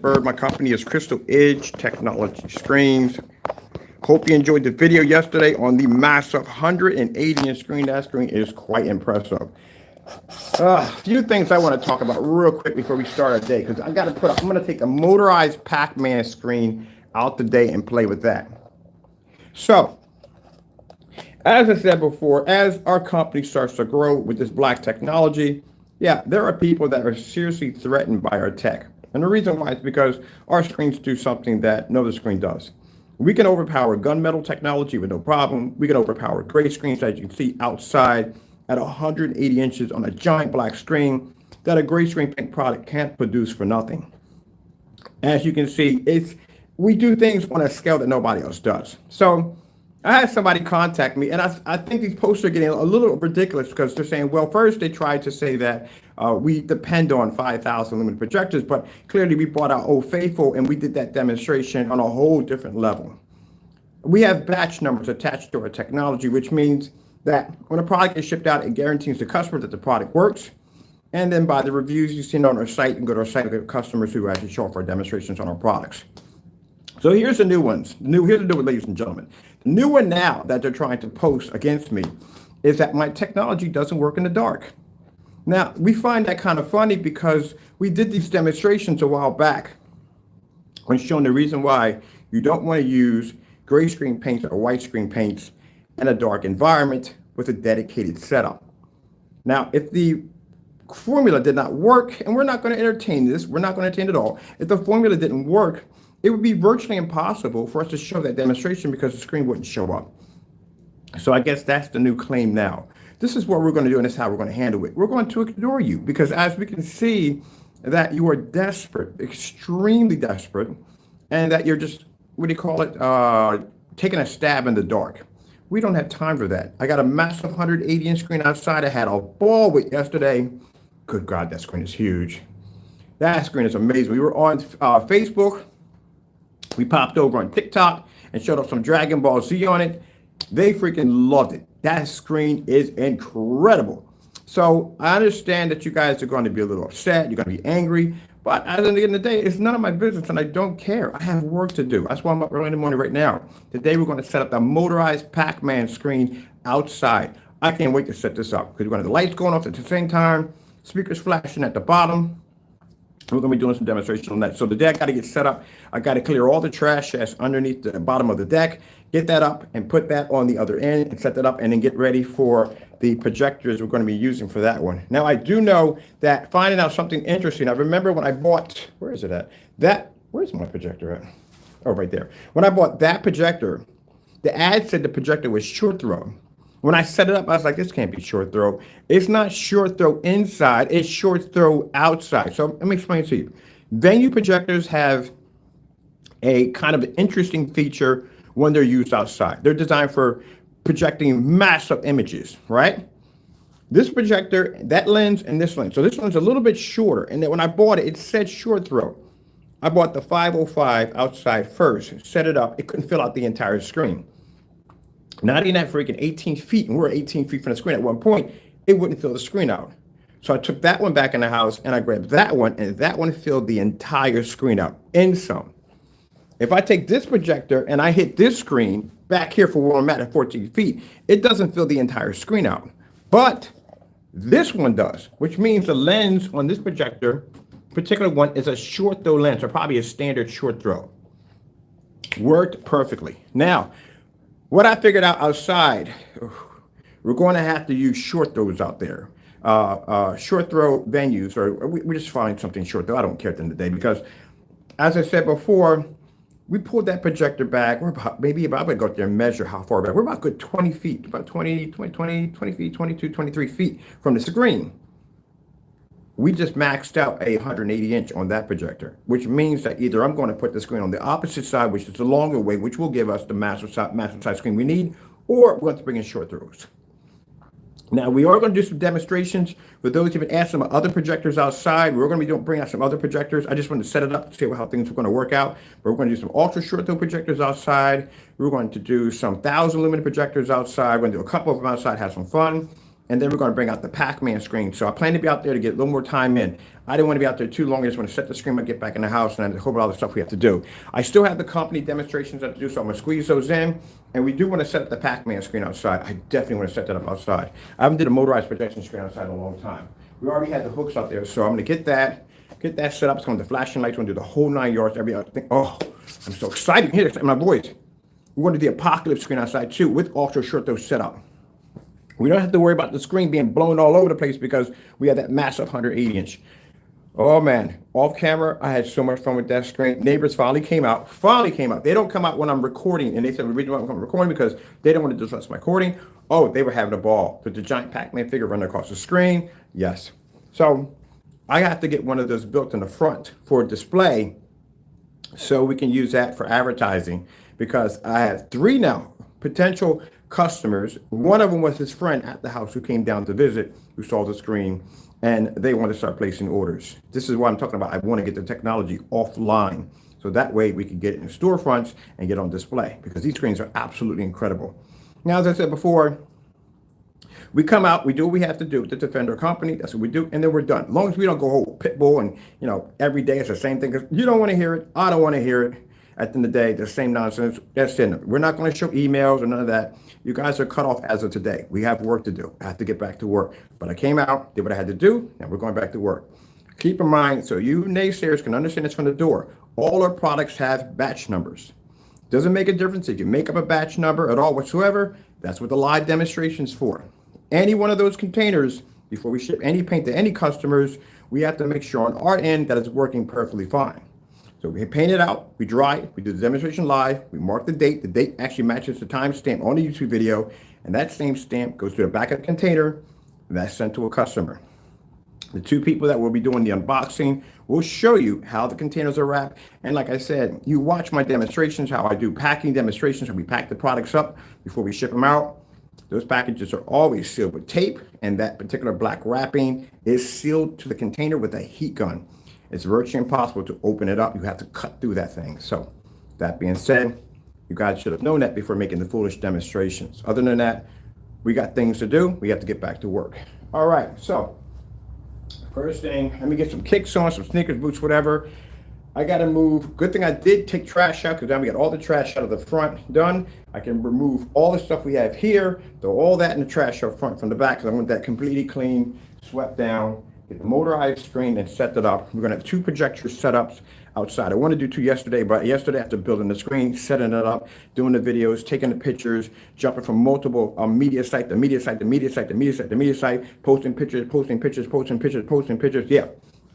Bird. My company is Crystal Edge Technology Screens. Hope you enjoyed the video yesterday on the massive 180-inch screen. That screen is quite impressive. A few things I want to talk about real quick before we start our day, because I'm going to take a motorized Pac-Man screen out today and play with that. So, as I said before, as our company starts to grow with this black technology, yeah, there are people that are seriously threatened by our tech. And the reason why is because our screens do something that no other screen does. We can overpower gunmetal technology with no problem. We can overpower gray screens, as you can see outside at 180 inches on a giant black screen that a gray screen paint product can't produce for nothing. As you can see, we do things on a scale that nobody else does. So I had somebody contact me, and I think these posts are getting a little ridiculous because they're saying, well, first they tried to say that we depend on 5,000 lumen projectors, but clearly we bought our Old Faithful and we did that demonstration on a whole different level. We have batch numbers attached to our technology, which means that when a product is shipped out, it guarantees the customer that the product works. And then by the reviews you see on our site, you can go to our site and get customers who actually show off our demonstrations on our products. So here's the new ones. Here's the new one, ladies and gentlemen. The new one now that they're trying to post against me is that my technology doesn't work in the dark. Now, we find that kind of funny because we did these demonstrations a while back when showing the reason why you don't want to use gray screen paints or white screen paints in a dark environment with a dedicated setup. Now, if the formula did not work, and we're not going to entertain this, we're not going to entertain it at all. If the formula didn't work, it would be virtually impossible for us to show that demonstration because the screen wouldn't show up. So I guess that's the new claim now. This is what we're going to do, and this is how we're going to handle it. We're going to ignore you because as we can see that you are desperate, extremely desperate, and that you're just, what do you call it, taking a stab in the dark. We don't have time for that. I got a massive 180-inch screen outside I had a ball with yesterday. Good God, that screen is huge. That screen is amazing. We were on Facebook. We popped over on TikTok and showed off some Dragon Ball Z on it. They freaking loved it. That screen is incredible. So I understand that you guys are going to be a little upset. You're going to be angry. But at the end of the day, it's none of my business and I don't care. I have work to do. That's why I'm up early in the morning right now. Today we're going to set up the motorized Pac-Man screen outside. I can't wait to set this up because we're going to have the lights going off at the same time, speakers flashing at the bottom. We're going to be doing some demonstration on that. So the deck got to get set up. I got to clear all the trash that's underneath the bottom of the deck, get that up and put that on the other end and set that up and then get ready for the projectors we're going to be using for that one. Now, I do know that finding out something interesting. I remember when I bought, where is it at? Where's my projector at? Oh, right there. When I bought that projector, the ad said the projector was short throw. When I set it up, I was like, this can't be short throw. It's not short throw inside, it's short throw outside. So let me explain it to you. Venue projectors have a kind of interesting feature when they're used outside. They're designed for projecting massive images, right? This projector, that lens and this lens. So this one's a little bit shorter. And then when I bought it, it said short throw. I bought the 505 outside first, set it up. It couldn't fill out the entire screen. Not even at freaking 18 feet, and we're 18 feet from the screen at one point, it wouldn't fill the screen out. So I took that one back in the house and I grabbed that one, and that one filled the entire screen out and some. If I take this projector and I hit this screen back here for where I'm at 14 feet, it doesn't fill the entire screen out. But this one does, which means the lens on this projector, particular one, is a short throw lens, or probably a standard short throw. Worked perfectly. Now, what I figured out outside, we're going to have to use short throws out there. Short throw venues, or we just find something short throw. I don't care at the end of the day because, as I said before, we pulled that projector back. We're about, I would go up there and measure how far back. We're about good 20 feet, about 20 feet, 22, 23 feet from the screen. We just maxed out a 180-inch on that projector, which means that either I'm going to put the screen on the opposite side, which is the longer way, which will give us the massive size screen we need, or we're going to bring in short throws. Now, we are going to do some demonstrations. For those who've been asked some other projectors outside, we're going to be bringing out some other projectors. I just wanted to set it up to see how things are going to work out. But we're going to do some ultra short throw projectors outside. We're going to do some 1,000 lumen projectors outside. We're going to do a couple of them outside, have some fun. and then we're going to bring out the Pac-Man screen. So I plan to be out there to get a little more time in. I didn't want to be out there too long. I just want to set the screen and get back in the house, and then a whole lot of other stuff we have to do. I still have the company demonstrations I have to do, so I'm going to squeeze those in. And we do want to set up the Pac-Man screen outside. I definitely want to set that up outside. I haven't did a motorized projection screen outside in a long time. We already had the hooks out there, so I'm going to get that set up. It's going to the flashing lights. We're going to do the whole 9 yards. Every other thing. Oh, I'm so excited. Here, my boys. We're going to do the Apocalypse screen outside too with ultra short throw setup. We don't have to worry about the screen being blown all over the place because we have that massive 180-inch. Oh man, off camera, I had so much fun with that screen. Neighbors finally came out. They don't come out when I'm recording, and they said the reason why I'm recording because they don't want to disrupt my recording. Oh, they were having a ball with the giant Pac-Man figure running across the screen. Yes. So I have to get one of those built in the front for display so we can use that for advertising because I have 3 now potential customers. One of them was his friend at the house who came down to visit, who saw the screen, and they want to start placing orders. This is what I'm talking about. I want to get the technology offline so that way we can get it in storefronts and get on display because these screens are absolutely incredible. Now, as I said before, we come out, we do what we have to do to defend our company. That's what we do, and then we're done. As long as we don't go whole pit bull and every day it's the same thing because you don't want to hear it. I don't want to hear it. At the end of the day, the same nonsense. That's it. We're not going to show emails or none of that. You guys are cut off as of today. We have work to do. I have to get back to work. But I came out, did what I had to do, and we're going back to work. Keep in mind, so you naysayers can understand this from the door, all our products have batch numbers. Doesn't make a difference if you make up a batch number at all whatsoever. That's what the live demonstration's for. Any one of those containers, before we ship any paint to any customers, we have to make sure on our end that it's working perfectly fine. So we paint it out, we dry it, we do the demonstration live, we mark the date. The date actually matches the timestamp on the YouTube video, and that same stamp goes to the back of the container, and that's sent to a customer. The 2 people that will be doing the unboxing will show you how the containers are wrapped. And like I said, you watch my demonstrations, how I do packing demonstrations, how we pack the products up before we ship them out. Those packages are always sealed with tape, and that particular black wrapping is sealed to the container with a heat gun. It's virtually impossible to open it up. You have to cut through that thing. So that being said, you guys should have known that before making the foolish demonstrations. Other than that, we got things to do. We have to get back to work. All right, so first thing, let me get some kicks on, some sneakers, boots, whatever. I got to move. Good thing I did take trash out because now we got all the trash out of the front done. I can remove all the stuff we have here, throw all that in the trash out front from the back because I want that completely clean, swept down. Get the motorized screen and set it up. We're going to have 2 projector setups outside. I wanted to do 2 yesterday, but yesterday after building the screen, setting it up, doing the videos, taking the pictures, jumping from multiple media site to media site to media site to media site to media site, posting pictures. Yeah,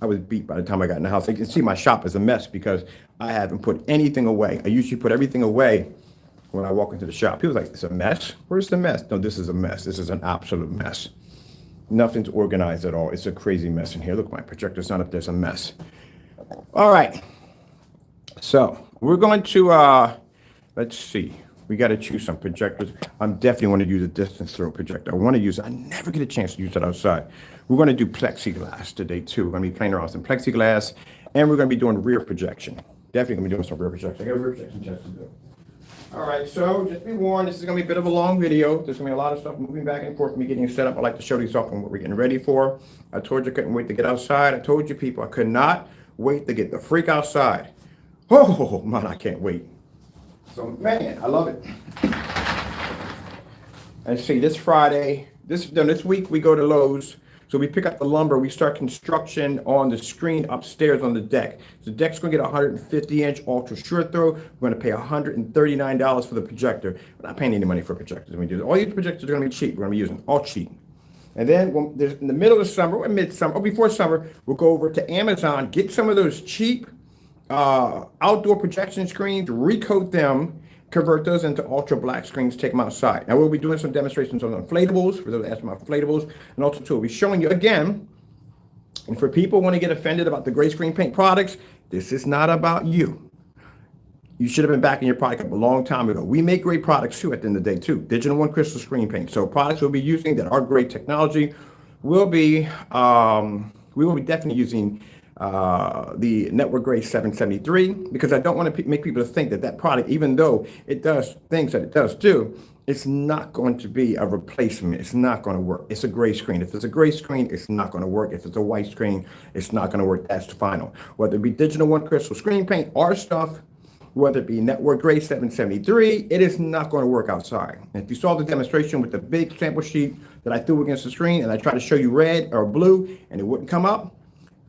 I was beat by the time I got in the house. You can see my shop is a mess because I haven't put anything away. I usually put everything away when I walk into the shop. People are like, it's a mess? Where's the mess? No, this is a mess. This is an absolute mess. Nothing's organized at all. It's a crazy mess in here. Look, my projector's not up there. It's a mess. All right. So we're going to, let's see. We got to choose some projectors. I'm definitely want to use a distance throw projector. I want to use it. I never get a chance to use it outside. We're going to do plexiglass today, too. We're going to be playing around with some plexiglass, and we're going to be doing rear projection. Definitely going to be doing some rear projection. I got a rear projection test to do. All right, so just be warned, this is going to be a bit of a long video. There's going to be a lot of stuff moving back and forth, me getting set up. I like to show these off and what we're getting ready for. I told you I couldn't wait to get outside. I told you people I could not wait to get the freak outside. Oh, man, I can't wait. So, man, I love it. And see, this Friday, this week we go to Lowe's. So we pick up the lumber, we start construction on the screen upstairs on the deck. So the deck's gonna get a 150-inch ultra short throw. We're gonna pay $139 for the projector. We're not paying any money for projectors when we do this. All these projectors are gonna be cheap. We're gonna be using all cheap. And then when there's in the middle of the summer or midsummer or before summer, we'll go over to Amazon, get some of those cheap outdoor projection screens, recoat them, convert those into ultra black screens, take them outside. Now we'll be doing some demonstrations on inflatables, for those that ask about inflatables, and also too, we'll be showing you again, and for people who want to get offended about the gray screen paint products, this is not about you. You should have been backing your product up a long time ago. We make great products too at the end of the day too. Digital One Crystal Screen Paint. So products we'll be using that are great technology will be, we will be definitely using the Network Grade 773, because I don't want to make people think that that product, even though it does things that it does do, it's not going to be a replacement. It's not going to work. It's a gray screen. If it's a gray screen, it's not going to work. If it's a white screen, it's not going to work. That's the final. Whether it be Digital One Crystal Screen Paint, our stuff, whether it be Network Grade 773, it is not going to work outside. And if you saw the demonstration with the big sample sheet that I threw against the screen and I tried to show you red or blue and it wouldn't come up,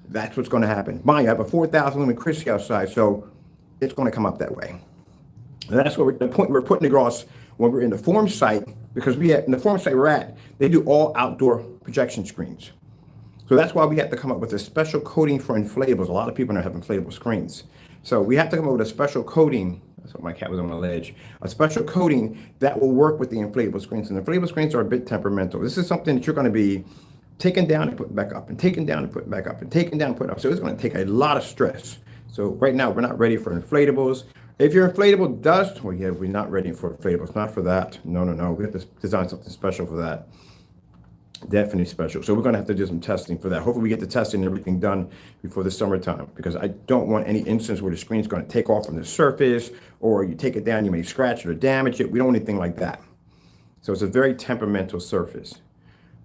that's what's going to happen. Mind you, I have a 4,000 lumen Christie outside, so it's going to come up that way. And that's what the point we're putting across when we're in the form site, because in the form site we're at, they do all outdoor projection screens. So that's why we have to come up with a special coating for inflatables. A lot of people don't have inflatable screens. So we have to come up with a special coating. That's what my cat was on the ledge. A special coating that will work with the inflatable screens. And the inflatable screens are a bit temperamental. This is something that you're going to be taking down and putting back up, and taking down and putting back up, and taking down and putting up. So it's going to take a lot of stress. So right now we're not ready for inflatables. If your inflatable does, well, yeah, we're not ready for inflatables. Not for that. No. We have to design something special for that. Definitely special. So we're going to have to do some testing for that. Hopefully we get the testing and everything done before the summertime, because I don't want any instance where the screen's going to take off from the surface, or you take it down, you may scratch it or damage it. We don't want anything like that. So it's a very temperamental surface.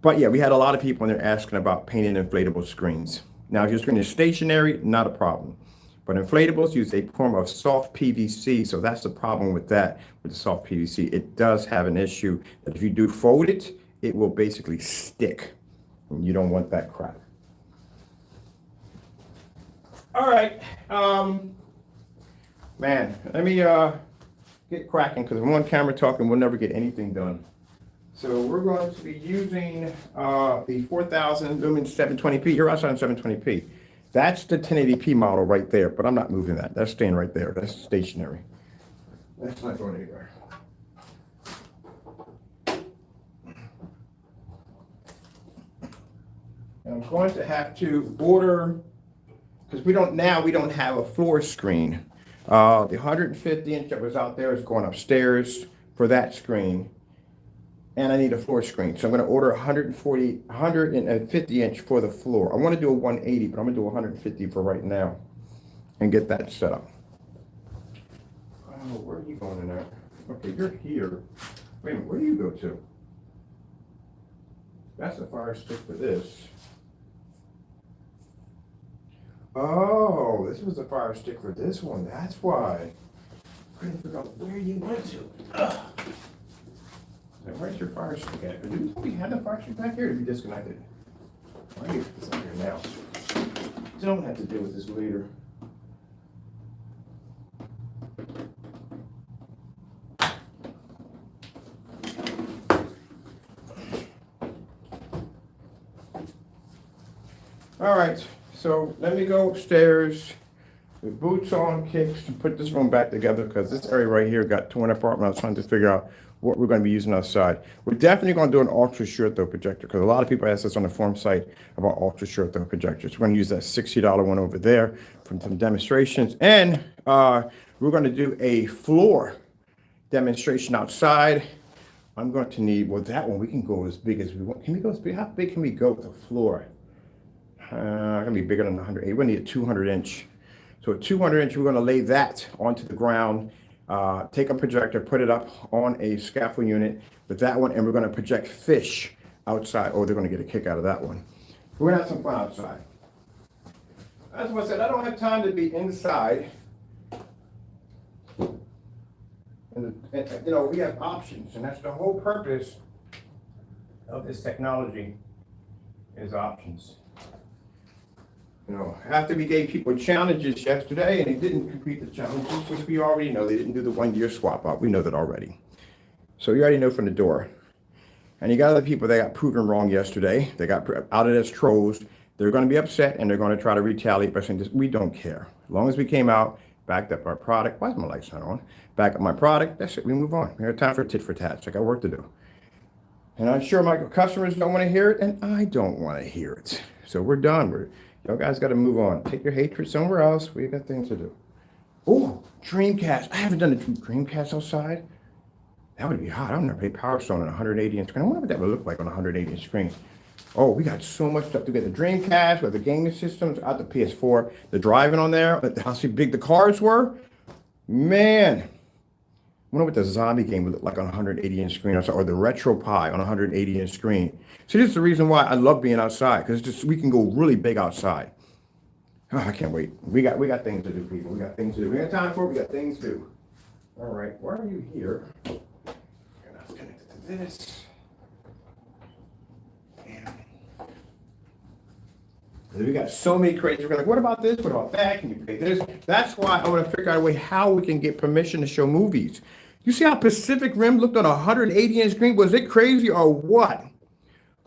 But yeah, we had a lot of people in there asking about painting inflatable screens. Now, if your screen is stationary, not a problem. But inflatables use a form of soft PVC, so that's the problem with that, with the soft PVC. It does have an issue that if you do fold it, it will basically stick. And you don't want that crap. All right. Man, let me get cracking, because I'm on camera talking, we'll never get anything done. So we're going to be using the 4000 lumen 720p. You're outside on 720p. That's the 1080p model right there, but I'm not moving that. That's staying right there. That's stationary. That's not going anywhere. And I'm going to have to order, because we don't have a floor screen. The 150 inch that was out there is going upstairs for that screen. And I need a floor screen. So I'm going to order 150 inch for the floor. I want to do a 180, but I'm going to do 150 for right now and get that set up. Oh, where are you going in there? Okay, you're here. Wait a minute, where do you go to? That's a fire stick for this. Oh, this was a fire stick for this one. That's why. I couldn't figure out where you went to. Ugh. Where's your fire stick at? Did we have the fire stick back here, or did we disconnect it? Why are you put this up here now? Don't have to deal with this later. All right, so let me go upstairs with boots on, kicks, and put this room back together, because this area right here got torn apart when I was trying to figure out what we're going to be using outside. We're definitely going to do an ultra short throw projector, because a lot of people ask us on the forum site about ultra short throw projectors. We're going to use that $60 one over there from some demonstrations, and we're going to do a floor demonstration outside. I'm going to need, well, that one we can go as big as we want. Can we go as big? How big can we go with the floor? Gonna be bigger than 108. We need a 200 inch. So a 200 inch, we're going to lay that onto the ground. Take a projector, put it up on a scaffold unit with that one, and we're going to project fish outside. Oh, they're going to get a kick out of that one. We're going to have some fun outside. As I said, I don't have time to be inside. And you know, we have options, and that's the whole purpose of this technology, is options. You know, after we gave people challenges yesterday and they didn't complete the challenges, which we already know, they didn't do the 1 year swap out. We know that already. So you already know from the door. And you got other people that got proven wrong yesterday. They got outed as trolls. They're going to be upset, and they're going to try to retaliate by saying, we don't care. As long as we came out, backed up our product. Why is my lights not on? Back up my product. That's it. We move on. We have time for tit for tat. I got work to do. And I'm sure my customers don't want to hear it, and I don't want to hear it. So we're done. Y'all guys got to move on. Take your hatred somewhere else. We got things to do. Oh, Dreamcast. I haven't done a Dreamcast outside. That would be hot. I've never played Power Stone on a 180 inch screen. I wonder what that would look like on a 180 inch screen. Oh, we got so much stuff to get. The Dreamcast, we have the gaming systems, out the PS4, the driving on there, how big the cars were. Man, I wonder what the zombie game would look like on a 180-inch screen, or the RetroPie on a 180-inch screen. So this is the reason why I love being outside, because just we can go really big outside. Oh, I can't wait. We got things to do, people. We got things to do. We got time for it. We got things to do. All right, why are you here? You're not connected to this. We got so many crazy. We're like, what about this? What about that? Can you pay this? That's why I want to figure out a way how we can get permission to show movies. You see how Pacific Rim looked on a 180-inch screen? Was it crazy or what?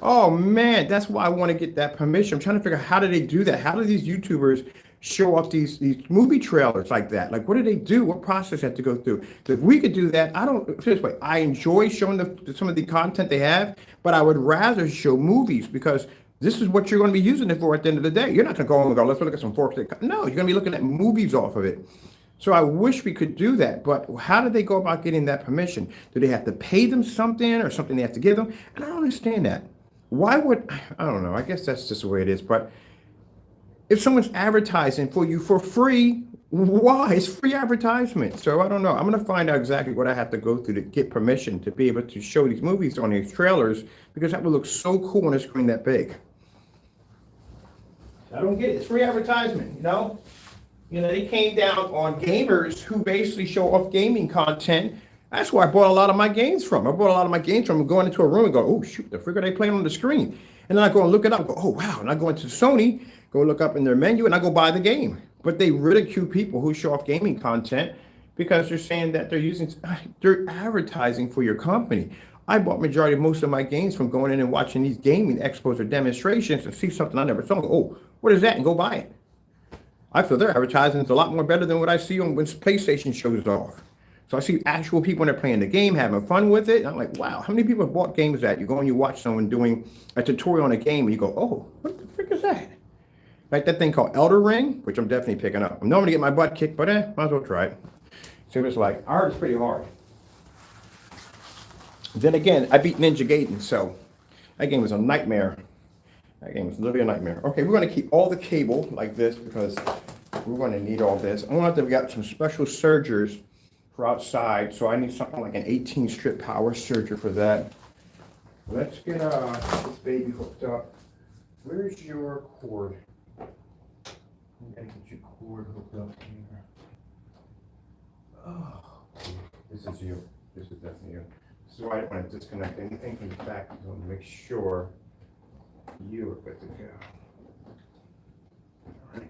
Oh man, that's why I want to get that permission. I'm trying to figure out how do they do that? How do these YouTubers show off these movie trailers like that? Like, what do they do? What process have to go through? So if we could do that, I don't. This way, I enjoy showing some of the content they have, but I would rather show movies because this is what you're going to be using it for at the end of the day. You're not going to go home and go, let's look at some forks. No, you're going to be looking at movies off of it. So I wish we could do that, but how do they go about getting that permission? Do they have to pay them something or something they have to give them? And I don't understand that. Why would, I don't know, I guess that's just the way it is, but if someone's advertising for you for free, why? It's free advertisement. So I don't know. I'm going to find out exactly what I have to go through to get permission to be able to show these movies on these trailers, because that would look so cool on a screen that big. I don't get it. It's free advertisement, you know? They came down on gamers who basically show off gaming content. That's where I bought a lot of my games from. I bought a lot of my games from going into a room and go, oh, shoot, the frick are they playing on the screen? And then I go and look it up and go, oh, wow. And I go into Sony, go look up in their menu, and I go buy the game. But they ridicule people who show off gaming content because they're saying that they're advertising for your company. I bought majority of most of my games from going in and watching these gaming expos or demonstrations and see something I never saw. Oh, what is that? And go buy it. I feel their advertising is a lot more better than what I see on when PlayStation shows off. So I see actual people when they're playing the game, having fun with it. And I'm like, wow, how many people have bought games that you go and you watch someone doing a tutorial on a game and you go, oh, what the frick is that? Like that thing called Elder Ring, which I'm definitely picking up. I'm not going to get my butt kicked, but might as well try it. See what it's like. I heard it's pretty hard. Then again, I beat Ninja Gaiden, so that game was a nightmare. That game was literally a nightmare. Okay, we're going to keep all the cable like this because we're going to need all this. I want to have got some special sergers for outside, so I need something like an 18-strip power serger for that. Let's get this baby hooked up. Where's your cord? I'm going to get your cord hooked up here. Oh, this is you. This is definitely you. So I don't want to disconnect anything from the back. I want to make sure you are good to go. All right.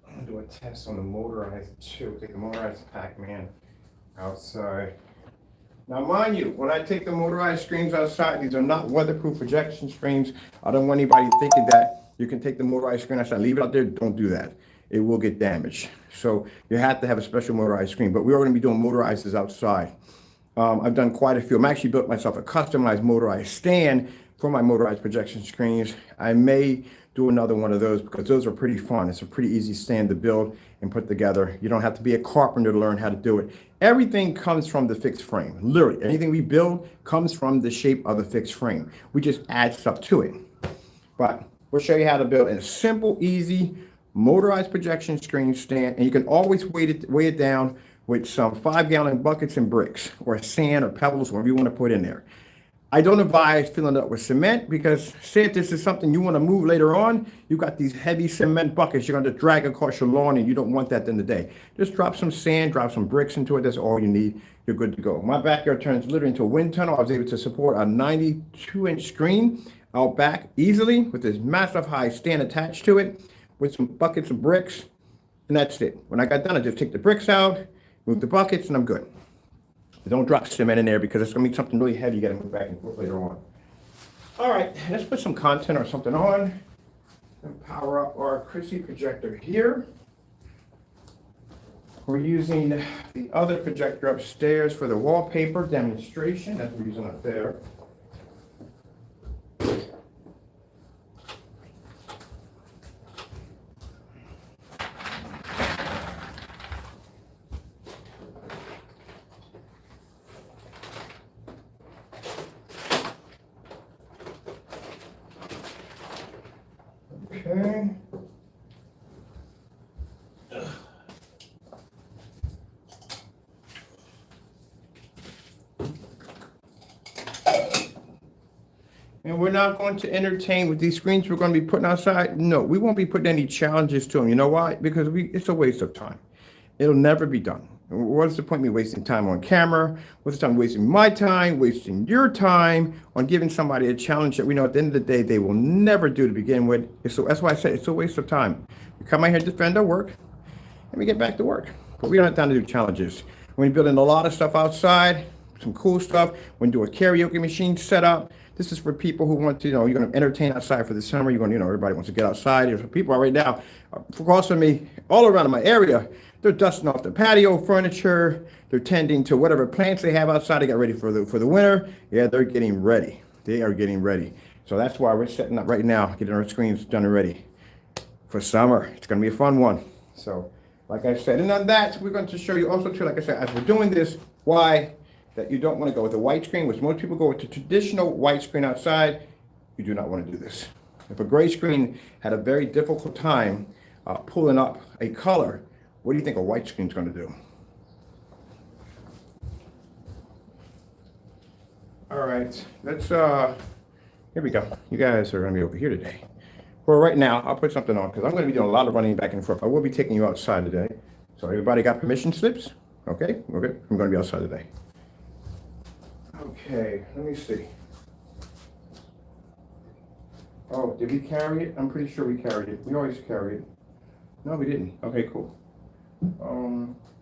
I'm going to do a test on the motorized too. Take the motorized Pac-Man outside. Now, mind you, when I take the motorized screens outside, these are not weatherproof projection screens. I don't want anybody thinking that you can take the motorized screen outside, leave it out there. Don't do that. It will get damaged. So you have to have a special motorized screen. But we are going to be doing motorized outside. I've done quite a few. I'm actually built myself a customized motorized stand for my motorized projection screens. I may do another one of those because those are pretty fun. It's a pretty easy stand to build and put together. You don't have to be a carpenter to learn how to do it. Everything comes from the fixed frame. Literally, anything we build comes from the shape of the fixed frame. We just add stuff to it. But we'll show you how to build a simple, easy, motorized projection screen stand. And you can always weigh it down with some 5-gallon buckets and bricks or sand or pebbles, whatever you want to put in there. I don't advise filling it up with cement because say if this is something you want to move later on, you've got these heavy cement buckets you're going to drag across your lawn and you don't want that in the day. Just drop some sand, drop some bricks into it. That's all you need. You're good to go. My backyard turns literally into a wind tunnel. I was able to support a 92-inch screen out back easily with this massive high stand attached to it with some buckets of bricks. And that's it. When I got done, I just take the bricks out, move the buckets, and I'm good. Don't drop cement in there because it's going to be something really heavy you got to move back and forth later on. All right, let's put some content or something on and power up our Chrissy projector here. We're using the other projector upstairs for the wallpaper demonstration that we're using up there. And we're not going to entertain with these screens we're going to be putting outside. No, we won't be putting any challenges to them. You know why? Because it's a waste of time. It'll never be done. What's the point of me wasting time on camera? What's the time wasting my time, wasting your time on giving somebody a challenge that we know at the end of the day they will never do to begin with? So that's why I said it's a waste of time. We come out here to defend our work, and we get back to work. But we don't have time to do challenges. We're building a lot of stuff outside, some cool stuff. We're going to do a karaoke machine setup. This is for people who want to, you're going to entertain outside for the summer. You're going to, everybody wants to get outside. There's people right now across from me, all around my area. They're dusting off the patio furniture. They're tending to whatever plants they have outside to get ready for the winter. Yeah, they're getting ready. They are getting ready. So that's why we're setting up right now, getting our screens done and ready for summer. It's going to be a fun one. So, like I said, and on that, we're going to show you also too, like I said, as we're doing this, why that you don't want to go with a white screen, which most people go with the traditional white screen outside. You do not want to do this. If a gray screen had a very difficult time pulling up a color, what do you think a white screen is going to do? All right, let's, here we go. You guys are going to be over here today. Well, right now, I'll put something on because I'm going to be doing a lot of running back and forth. I will be taking you outside today. So everybody got permission slips? Okay, we're good. I'm going to be outside today. Okay, let me see. Oh, did we carry it? I'm pretty sure we carried it. We always carry it. No, we didn't. Okay, cool.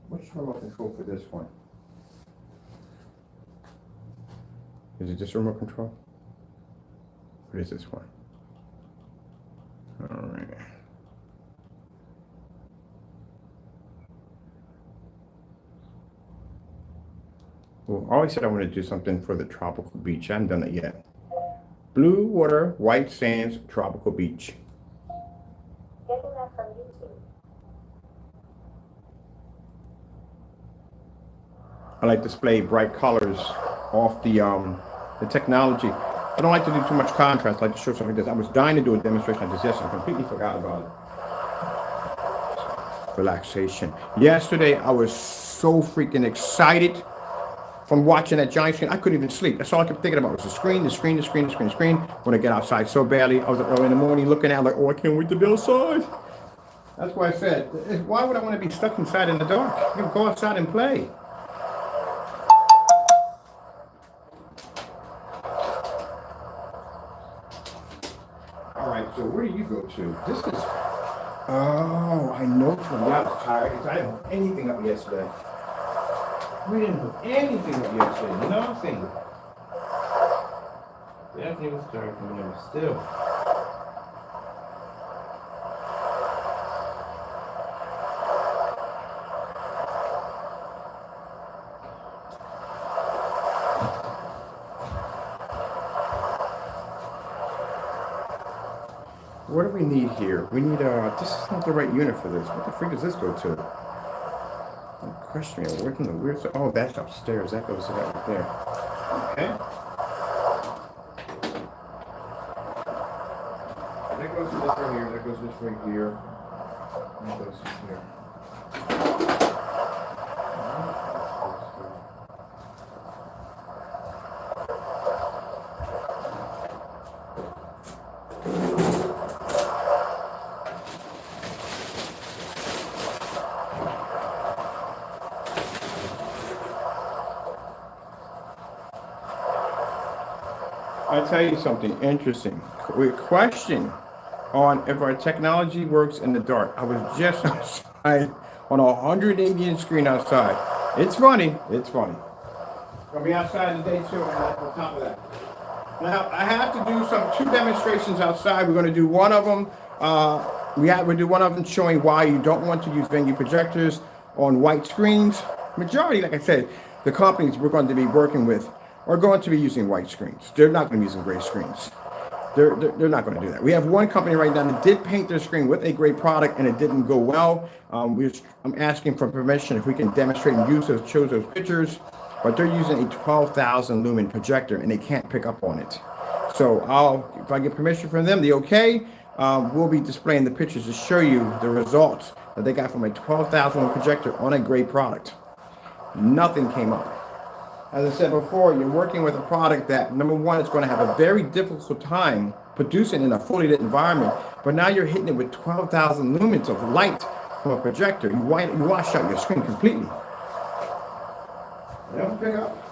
What's the remote control for this one? Is it just remote control? What is this one? All right. Well, I always said I want to do something for the tropical beach. I haven't done it yet. Blue water, white sands, tropical beach. Getting that from YouTube. I like to display bright colors off the technology. I don't like to do too much contrast. I like to show something like this. I was dying to do a demonstration like this yesterday. I completely forgot about it. Relaxation. Yesterday, I was so freaking excited from watching that giant screen. I couldn't even sleep. That's all I kept thinking about was the screen, the screen, the screen, the screen, the screen. When I get outside so badly, I was up early in the morning looking out like, oh, I can't wait to be outside. That's why I said, why would I want to be stuck inside in the dark? You can go outside and play. All right, so where do you go to? This is, oh, I know from I was tired because I didn't put anything up yesterday. We didn't put anything up yesterday, nothing. Everything was dark from there still. What do we need here? We need, this is not the right unit for this. What the freak does this go to? Question me, where's the weird? Oh, that's upstairs. That goes to that right there. Okay. That goes to this right here. That goes to this right here. That goes to here. I'll tell you something interesting. We question on if our technology works in the dark. I was just outside on a 180-inch screen outside. It's funny. It's funny. Gonna be outside today too. On top of that. Now I have to do two demonstrations outside. We're going to do one of them. We'll do one of them showing why you don't want to use venue projectors on white screens. Majority, like I said, the companies we're going to be working with are going to be using white screens. They're not going to be using gray screens. They're not going to do that. We have one company right now that did paint their screen with a gray product and it didn't go well. I'm asking for permission if we can demonstrate and show those pictures, but they're using a 12,000 lumen projector and they can't pick up on it. So if I get permission from them, the okay, we'll be displaying the pictures to show you the results that they got from a 12,000 lumen projector on a gray product. Nothing came up. As I said before, you're working with a product that, number one, it's going to have a very difficult time producing in a fully lit environment. But now you're hitting it with 12,000 lumens of light from a projector. You wash out your screen completely. Don't pick up.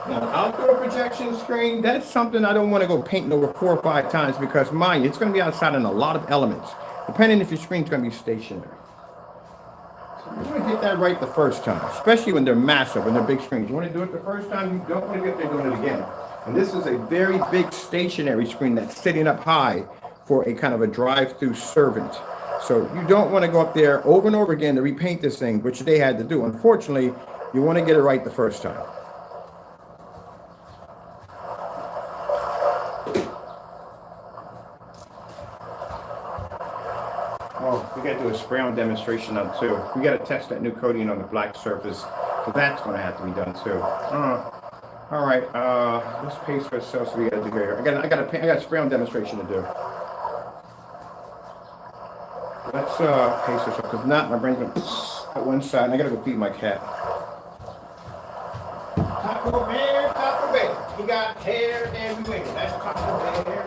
Now, outdoor projection screen, that's something I don't want to go painting over 4 or 5 times because, mind you, it's going to be outside in a lot of elements, depending if your screen's going to be stationary. So you want to get that right the first time, especially when they're massive and they're big screens. You want to do it the first time, you don't want to get there doing it again. And this is a very big stationary screen that's sitting up high for a kind of a drive-through servant. So you don't want to go up there over and over again to repaint this thing, which they had to do. Unfortunately, you want to get it right the first time. Oh, we got to do a spray on demonstration on too. We got to test that new coating on the black surface, so that's going to have to be done too. All right, let's pace for ourselves. So we got to do here. I got a spray on demonstration to do. Let's pace ourselves because not my brain's going at one side, and I got to go feed my cat. Taco Bear, he got hair everywhere. That's Taco Bear.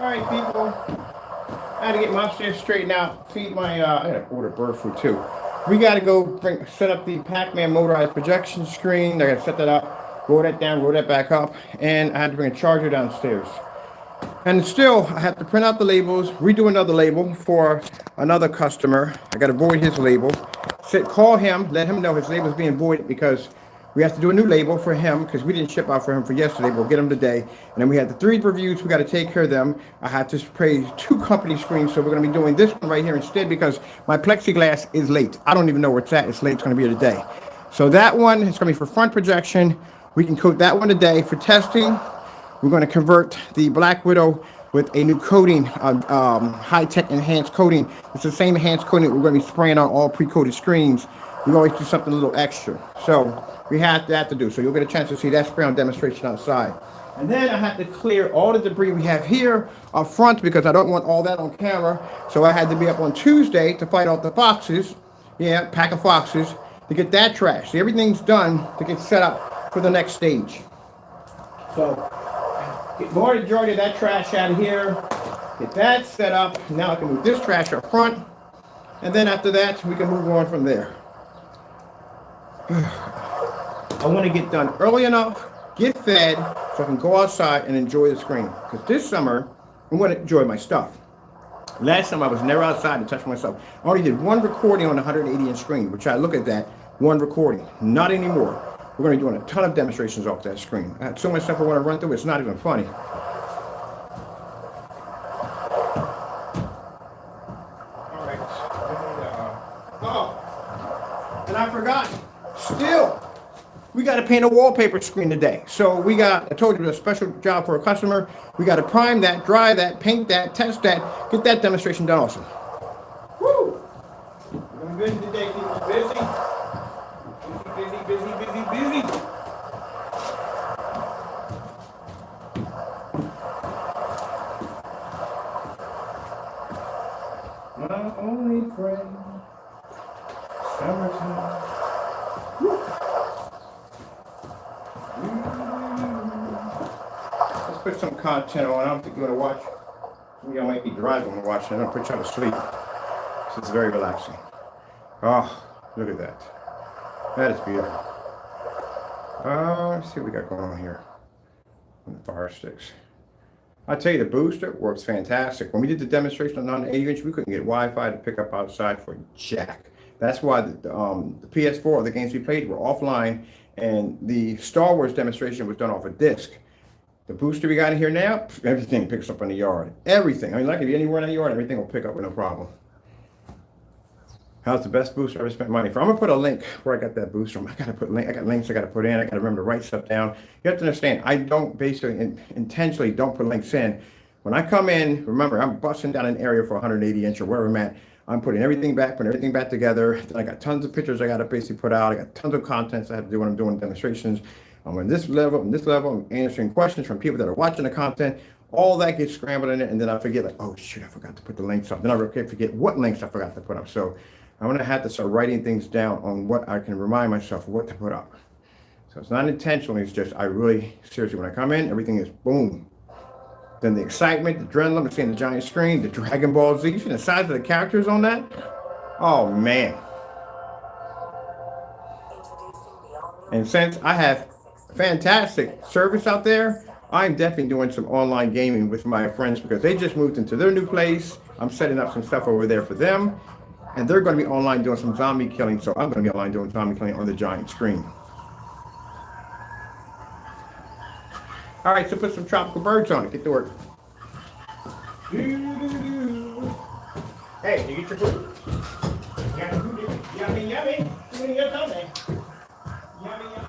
All right, people. I had to get my upstairs straightened out. Feed my. I gotta order bird food too. We gotta go set up the Pac-Man motorized projection screen. I gotta set that up, roll that down, roll that back up, and I had to bring a charger downstairs. And still, I have to print out the labels, redo another label for another customer. I got to void his label. Call him, let him know his label is being voided because we have to do a new label for him because we didn't ship out for him for yesterday. We'll get him today. And then we had the 3 reviews. We got to take care of them. I had to spray 2 company screens, so we're going to be doing this one right here instead because my plexiglass is late. I don't even know where it's at. It's late. It's going to be here today. So that one is going to be for front projection. We can coat that one today for testing. We're going to convert the Black Widow with a new coating, high-tech enhanced coating. It's the same enhanced coating that we're going to be spraying on all pre-coated screens. We always do something a little extra. So we have that to do. So you'll get a chance to see that spray on demonstration outside. And then I had to clear all the debris we have here up front because I don't want all that on camera. So I had to be up on Tuesday to fight off the foxes. Yeah, pack of foxes to get that trash. So everything's done to get set up for the next stage. So get more majority of that trash out of here. Get that set up. Now I can move this trash up front. And then after that, we can move on from there. I want to get done early enough, get fed, so I can go outside and enjoy the screen. Because this summer, I'm going to enjoy my stuff. Last time I was never outside to touch myself. I only did 1 recording on the 180-inch screen, which I look at that, 1 recording. Not anymore. We're going to be doing a ton of demonstrations off that screen. I have so much stuff I want to run through, it's not even funny. All right. Oh, and I forgot. Still, we got to paint a wallpaper screen today. So we got, I told you, a special job for a customer. We got to prime that, dry that, paint that, test that, get that demonstration done also. Woo! I'm busy today, people. Busy. Busy. My only friend, summertime. Let's put some content on. I don't think you want to watch. Some of y'all might be driving and watching. I don't put y'all to sleep. This is very relaxing. Oh, look at that. That is beautiful. Let's see what we got going on here on the fire sticks. I tell you, the booster works fantastic. When we did the demonstration on the 80-inch, we couldn't get Wi-Fi to pick up outside for jack. That's why the PS4, the games we played, were offline, and the Star Wars demonstration was done off a disc. The booster we got in here now, everything picks up in the yard. Everything. I mean, like if you're anywhere in the yard, everything will pick up with no problem. How's the best booster I ever spent money for? I'm gonna put a link where I got that booster. I got links I gotta put in. I gotta remember to write stuff down. You have to understand, I don't basically intentionally don't put links in. When I come in, remember, I'm busting down an area for 180 inch or wherever I'm at. I'm putting everything back, putting everything back together. Then I got tons of pictures I gotta basically put out. I got tons of contents I have to do when I'm doing demonstrations. I'm on this level, I'm answering questions from people that are watching the content. All that gets scrambled in it, and then I forget, like, oh shoot, I forgot to put the links up. Then I forget what links I forgot to put up. So I'm gonna have to start writing things down on what I can remind myself what to put up. So it's not intentional, it's just I really, seriously, when I come in, everything is boom. Then the excitement, the adrenaline of seeing the giant screen, the Dragon Ball Z, you see the size of the characters on that? Oh man. And since I have fantastic service out there, I'm definitely doing some online gaming with my friends because they just moved into their new place. I'm setting up some stuff over there for them. And they're going to be online doing some zombie killing, so I'm going to be online doing zombie killing on the giant screen. All right, so put some tropical birds on it. Get to work. Hey, you get your food? Yummy, yummy. What are you coming? Yummy, yummy.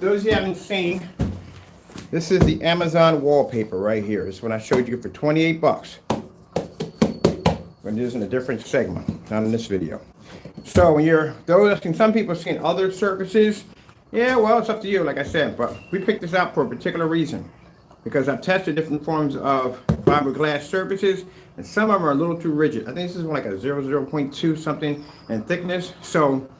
those of you haven't seen, this is the Amazon wallpaper right here. This is one I showed you for 28 bucks. But it is in a different segment, not in this video. So when you're, those, some people have seen other surfaces. Yeah, well, it's up to you, like I said. But we picked this out for a particular reason. Because I've tested different forms of fiberglass surfaces, and some of them are a little too rigid. I think this is like a 0.2 something in thickness. So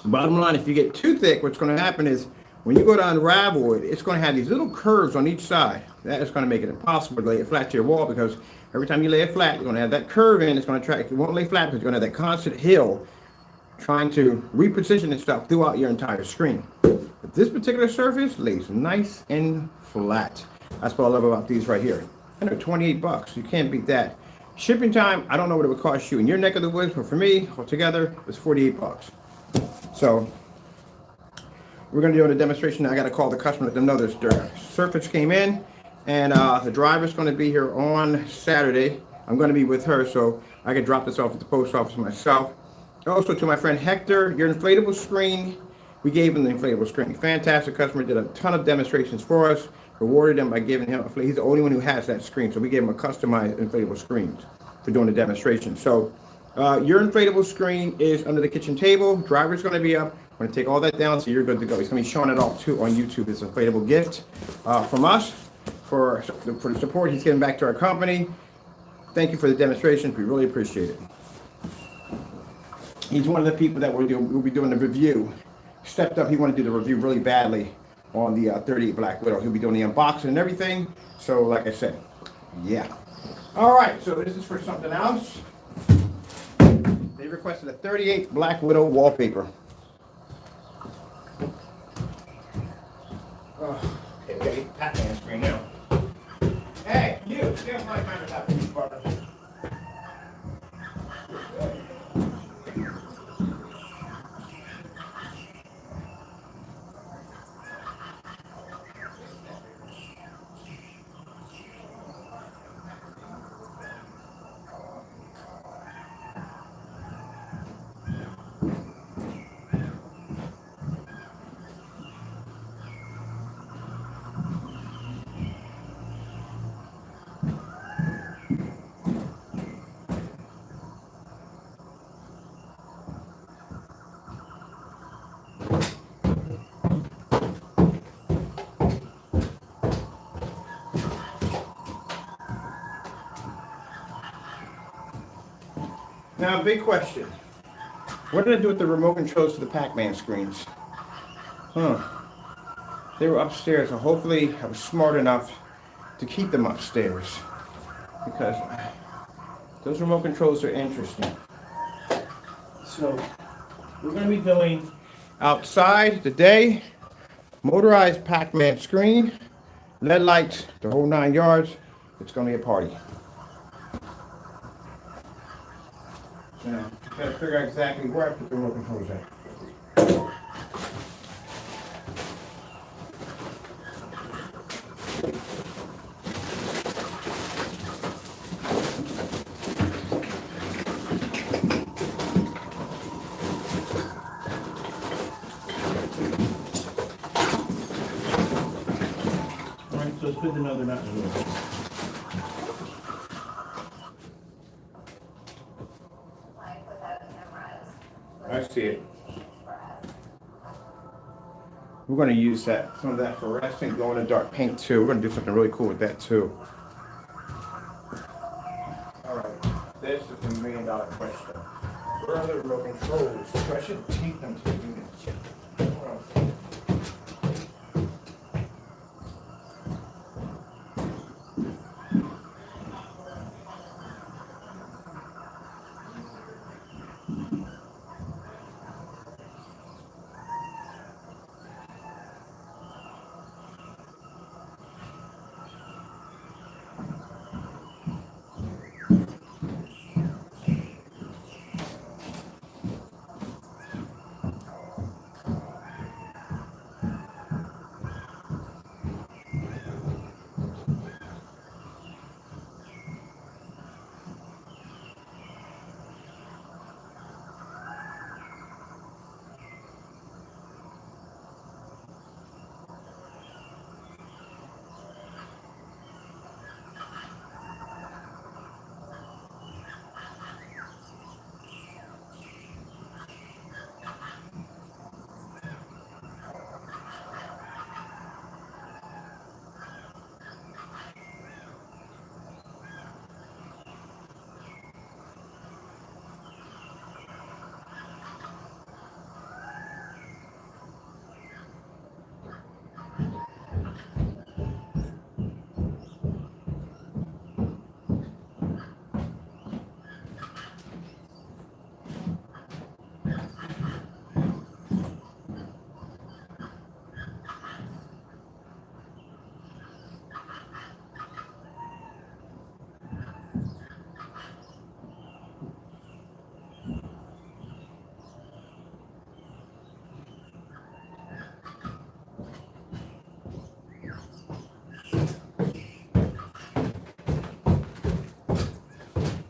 bottom line, if you get too thick, what's going to happen is when you go to unravel it, it's going to have these little curves on each side. That is going to make it impossible to lay it flat to your wall, because every time you lay it flat, you're going to have that curve in. It's going to try. It won't lay flat because you're going to have that constant hill trying to reposition itself throughout your entire screen. But this particular surface lays nice and flat. That's what I love about these right here. And they're 28 bucks. You can't beat that. Shipping time, I don't know what it would cost you in your neck of the woods, but for me, altogether, it's 48 bucks. So we're going to do a demonstration. I got to call the customer, let them know their surface came in, and the driver's going to be here on Saturday. I'm going to be with her, so I can drop this off at the post office myself. Also, to my friend Hector, your inflatable screen, we gave him the inflatable screen. Fantastic customer, did a ton of demonstrations for us, rewarded him by giving him he's the only one who has that screen, so we gave him a customized inflatable screen for doing the demonstration. So your inflatable screen is under the kitchen table. Driver's going to be up. I'm going to take all that down, so you're good to go. He's going to be showing it off too on YouTube. It's an inflatable gift from us for the support he's giving back to our company. Thank you for the demonstrations. We really appreciate it. He's one of the people that we'll be doing the review. Stepped up. He wanted to do the review really badly on the 38 Black Widow. He'll be doing the unboxing and everything. So, like I said, yeah. All right. So this is for something else. They requested a 38 Black Widow wallpaper. Oh, okay, we gotta get the Pac-Man screen now. Hey, you! Get my camera out of this partner. Now, big question. What did I do with the remote controls to the Pac-Man screens? They were upstairs, so hopefully I was smart enough to keep them upstairs, because those remote controls are interesting. So we're going to be doing outside today, motorized Pac-Man screen, LED lights, the whole 9 yards. It's going to be a party. Now, gotta figure out exactly where I put the remote controls at. All right, so it's good to know they're not in the room. I see it. We're going to use some of that fluorescent glow in the dark paint too. We're going to do something really cool with that too. All right, this is the $1 million question. Where are the remote controls? So I should take them to the units.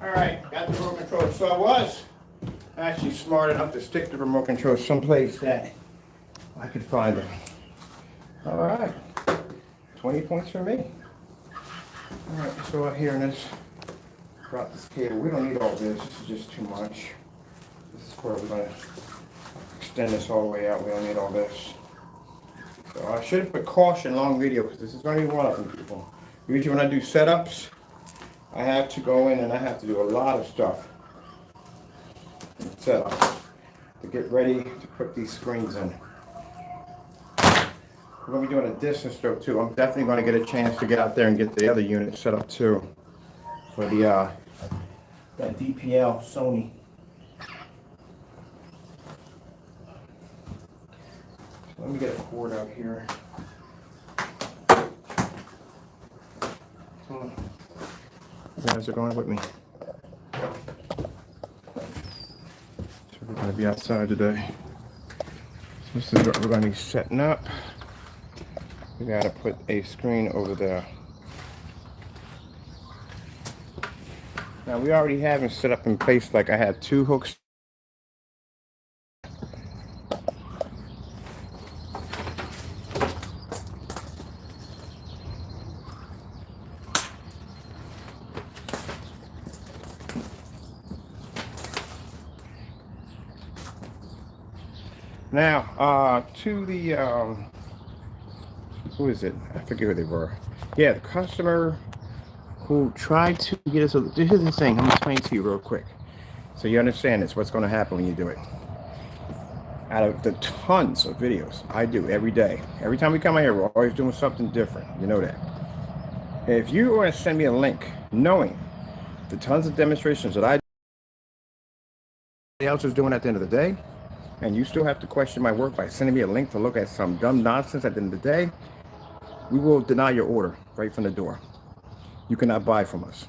All right, got the remote control. So I was actually smart enough to stick the remote control someplace that I could find them. All right, 20 points for me. All right, so out here in this, drop this cable. We don't need all this. This is just too much. This is where we're gonna extend this all the way out. We don't need all this. So I should have put caution long video because this is going to be one of them, people. Usually when I do setups, I have to go in and I have to do a lot of stuff in setups to get ready to put these screens in. We're going to be doing a distance stroke too. I'm definitely going to get a chance to get out there and get the other unit set up too for the that DPL Sony. Let me get a cord out here. You guys are going with me. So we're going to be outside today. So this is what we're going to be setting up. We got to put a screen over there. Now we already have it set up in place. Like I have 2 hooks. Now, to the, who is it? I forget who they were. Yeah, the customer who tried to get us, here's the thing, I'm gonna explain to you real quick. So you understand this, what's gonna happen when you do it. Out of the tons of videos I do every day, every time we come out here, we're always doing something different, you know that. If you want to send me a link, knowing the tons of demonstrations that I else is doing at the end of the day, and you still have to question my work by sending me a link to look at some dumb nonsense at the end of the day, we will deny your order right from the door. You cannot buy from us.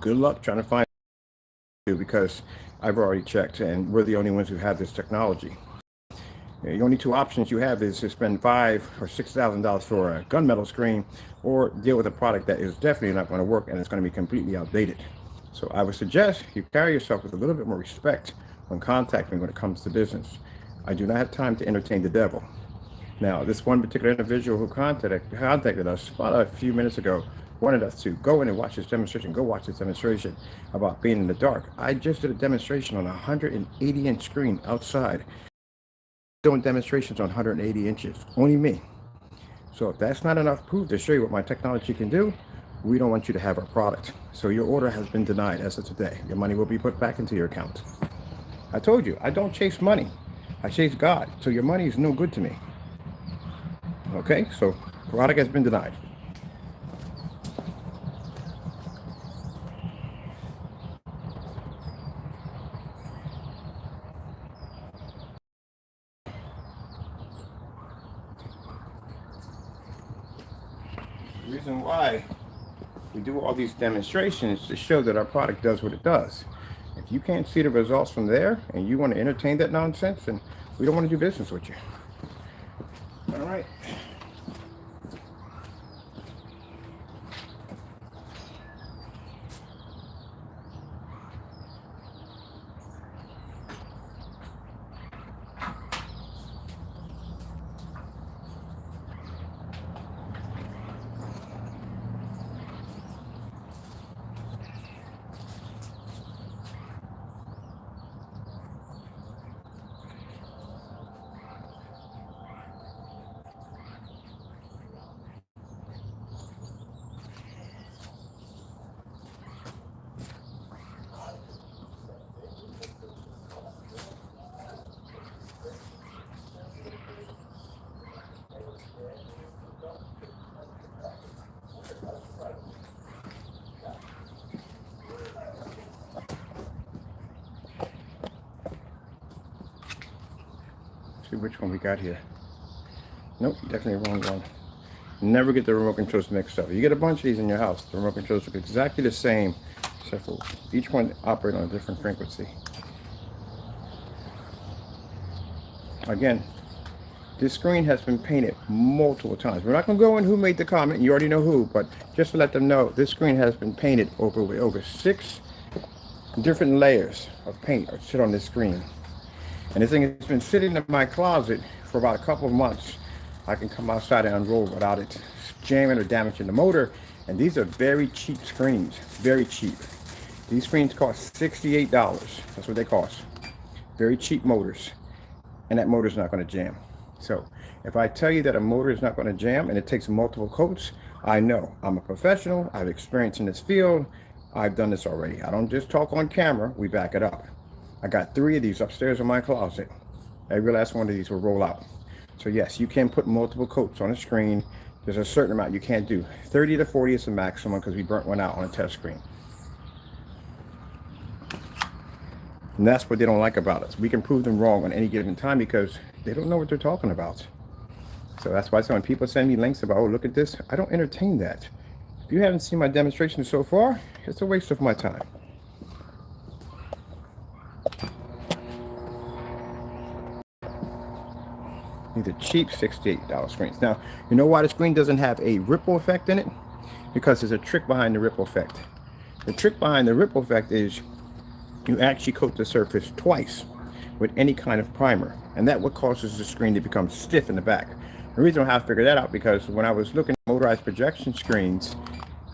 Good luck trying to find you because I've already checked and we're the only ones who have this technology. The only 2 options you have is to spend $5,000 or $6,000 for a gunmetal screen or deal with a product that is definitely not going to work and it's going to be completely outdated. So I would suggest you carry yourself with a little bit more respect when contacting me when it comes to business. I do not have time to entertain the devil. Now, this one particular individual who contacted us about a few minutes ago wanted us to go in and watch this demonstration, about being in the dark. I just did a demonstration on a 180-inch screen outside, doing demonstrations on 180 inches, only me. So if that's not enough proof to show you what my technology can do, we don't want you to have our product. So your order has been denied as of today. Your money will be put back into your account. I told you, I don't chase money. I chase God. So your money is no good to me. Okay, so product has been denied. The reason why we do all these demonstrations is to show that our product does what it does. If you can't see the results from there and you want to entertain that nonsense, then we don't want to do business with you. All right. See which one we got here. Nope, definitely wrong one. Never get the remote controls mixed up. You get a bunch of these in your house, the remote controls look exactly the same, except for each one operate on a different frequency. Again, This screen has been painted multiple times. We're not going to go in who made the comment. You already know who, but just to let them know, this screen has been painted over 6 different layers of paint are sit on this screen. And this thing has been sitting in my closet for about a couple of months. I can come outside and unroll without it jamming or damaging the motor. And these are very cheap screens, very cheap. These screens cost $68. That's what they cost. Very cheap motors. And that motor's not going to jam. So if I tell you that a motor is not going to jam and it takes multiple coats, I know. I'm a professional. I've experience in this field. I've done this already. I don't just talk on camera. We back it up. I got 3 of these upstairs in my closet. Every last one of these will roll out. So yes, you can put multiple coats on a screen. There's a certain amount you can't do. 30 to 40 is the maximum because we burnt one out on a test screen. And that's what they don't like about us. We can prove them wrong on any given time because they don't know what they're talking about. So that's why when people send me links about, oh, look at this, I don't entertain that. If you haven't seen my demonstration so far, it's a waste of my time. These are cheap $68 screens. Now, you know why the screen doesn't have a ripple effect in it? Because there's a trick behind the ripple effect. The trick behind the ripple effect is you actually coat the surface twice with any kind of primer. And that what causes the screen to become stiff in the back. The reason I have to figure that out because when I was looking at motorized projection screens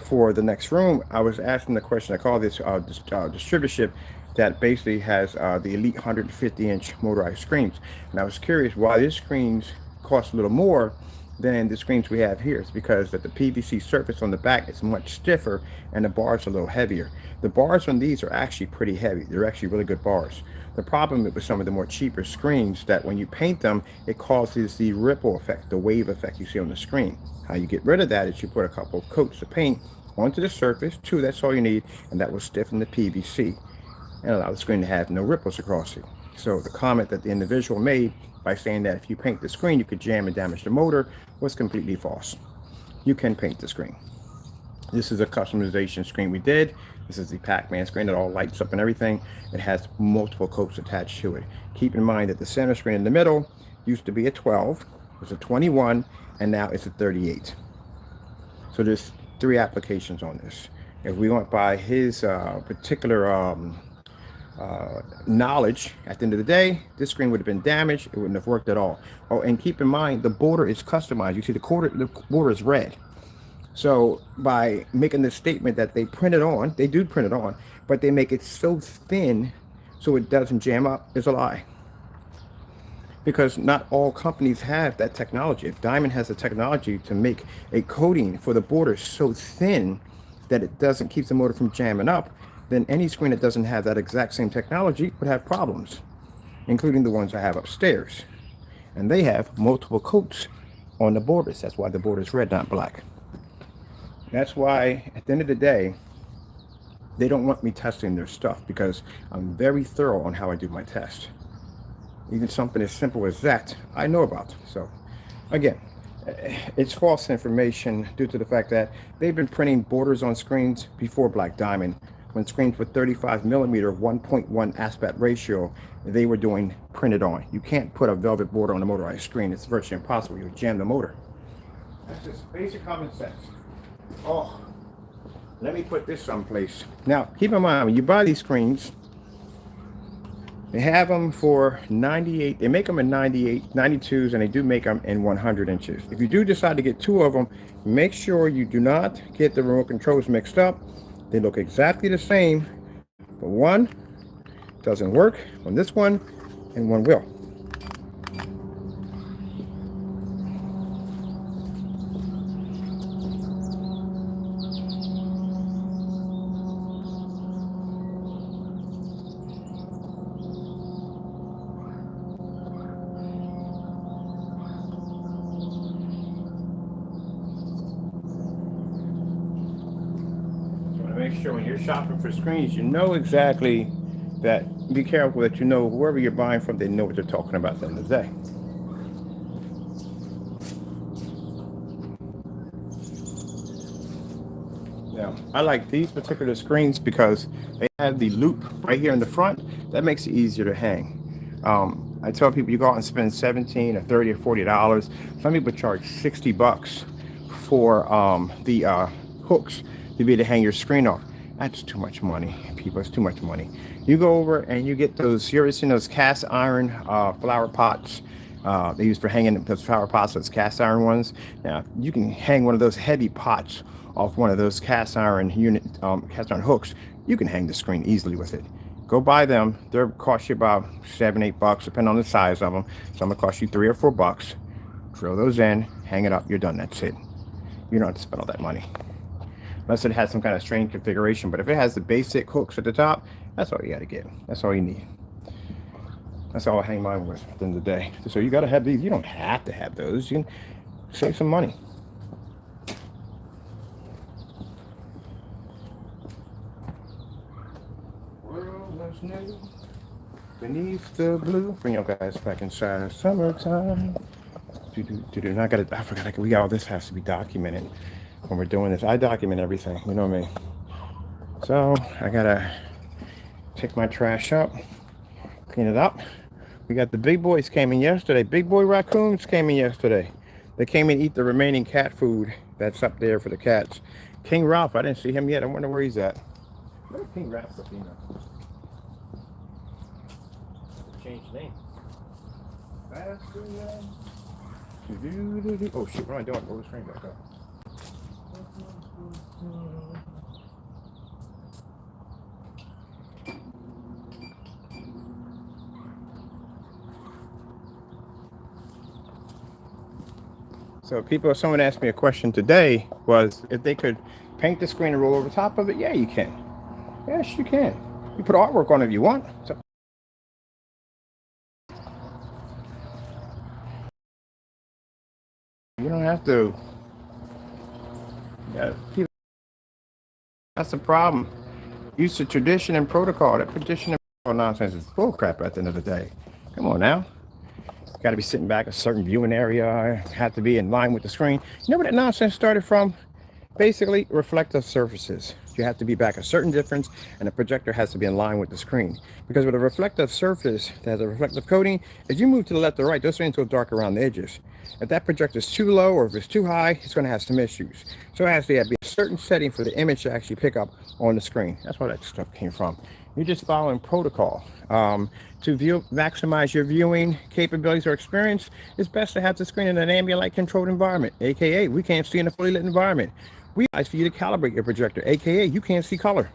for the next room, I was asking the question, I call this distributorship that basically has the Elite 150-inch motorized screens. And I was curious why these screens cost a little more than the screens we have here. It's because that the PVC surface on the back is much stiffer and the bars are a little heavier. The bars on these are actually pretty heavy. They're actually really good bars. The problem with some of the more cheaper screens that when you paint them, it causes the ripple effect, the wave effect you see on the screen. How you get rid of that is you put a couple of coats of paint onto the surface, 2, that's all you need, and that will stiffen the PVC and allow the screen to have no ripples across it. So the comment that the individual made by saying that if you paint the screen, you could jam and damage the motor was completely false. You can paint the screen. This is a customization screen we did. This is the Pac-Man screen that all lights up and everything. It has multiple coats attached to it. Keep in mind that the center screen in the middle used to be a 12, it was a 21, and now it's a 38. So there's 3 applications on this. If we went by his particular knowledge, at the end of the day, this screen would have been damaged. It wouldn't have worked at all. Oh, and keep in mind, the border is customized. You see the border is red. So by making the statement that they print it on, they do print it on, but they make it so thin so it doesn't jam up, is a lie. Because not all companies have that technology. If Diamond has the technology to make a coating for the border so thin that it doesn't keep the motor from jamming up, then any screen that doesn't have that exact same technology would have problems, including the ones I have upstairs. And they have multiple coats on the borders. That's why the border is red, not black. That's why, at the end of the day, they don't want me testing their stuff because I'm very thorough on how I do my test. Even something as simple as that, I know about. So, again, it's false information due to the fact that they've been printing borders on screens before Black Diamond. When screens with 35 millimeter 1.1 aspect ratio, they were doing printed on. You can't put a velvet border on a motorized screen. It's virtually impossible. You would jam the motor. That's just basic common sense. Oh, let me put this someplace. Now, keep in mind, when you buy these screens, they have them for 98. They make them in 98, 92s, and they do make them in 100 inches. If you do decide to get 2 of them, make sure you do not get the remote controls mixed up. They look exactly the same, but one doesn't work on this one, and one will. Make sure when you're shopping for screens, you know exactly that. Be careful that you know whoever you're buying from, they know what they're talking about at the end of the day. Now, I like these particular screens because they have the loop right here in the front. That makes it easier to hang. I tell people you go out and spend 17 or 30 or $40. Some people charge $60 for the hooks to be able to hang your screen off. That's too much money, people. It's too much money. You go over and you get those, you ever seen those cast iron flower pots? They use for hanging those flower pots, those cast iron ones. Now you can hang one of those heavy pots off one of those cast iron cast iron hooks. You can hang the screen easily with it. Go buy them. They'll cost you about $7-8, depending on the size of them. Some will cost you $3 or $4. Drill those in, hang it up. You're done. That's it. You don't have to spend all that money, unless it has some kind of strange configuration. But if it has the basic hooks at the top, that's all you got to get. That's all you need. That's all I hang mine with at the end of the day. So you got to have these. You don't have to have those. You can save some money. World was new beneath the blue. Bring your guys back inside. Summertime. And I forgot. We got all this has to be documented when we're doing this. I document everything. You know me. So I gotta pick my trash up, clean it up. We got the big boys came in yesterday. Big boy raccoons came in yesterday. They came in and eat the remaining cat food that's up there for the cats. King Ralph, I didn't see him yet. I wonder where he's at. Where's King Ralph? Change name. Oh shit, what am I doing? What was screen back up? So people, someone asked me a question today was if they could paint the screen and roll over top of it. Yeah, you can. Yes, you can. You put artwork on it if you want. So you don't have to. Yeah, people, that's the problem. Use the tradition and protocol. That tradition and protocol nonsense is bull crap at the end of the day. Come on now. Got to be sitting back a certain viewing area. Have to be in line with the screen. You know where that nonsense started from? Basically, reflective surfaces. You have to be back a certain difference, and the projector has to be in line with the screen. Because with a reflective surface that has a reflective coating, as you move to the left or right, those things will dark around the edges. If that projector is too low or if it's too high, it's going to have some issues. So it has to be a certain setting for the image to actually pick up on the screen. That's where that stuff came from. You're just following protocol. To maximize your viewing capabilities or experience, it's best to have the screen in an ambient light controlled environment, aka we can't see in a fully lit environment. We advise for you to calibrate your projector, aka you can't see color.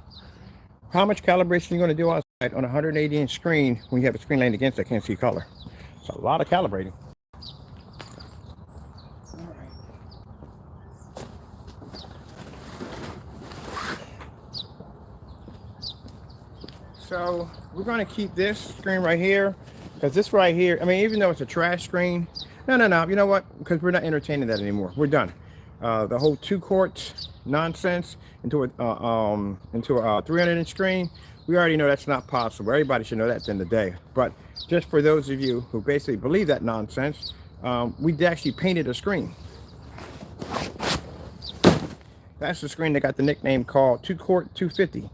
How much calibration are you going to do outside on a 180-inch screen when you have a screen laying against that can't see color? It's a lot of calibrating. So we're going to keep this screen right here, because this right here, I mean, even though it's a trash screen, no, you know what? Because we're not entertaining that anymore. We're done. The whole 2 quarts nonsense into a 300-inch screen, we already know that's not possible. Everybody should know that at the end of the day. But just for those of you who basically believe that nonsense, we actually painted a screen. That's the screen that got the nickname called 2 quart 250.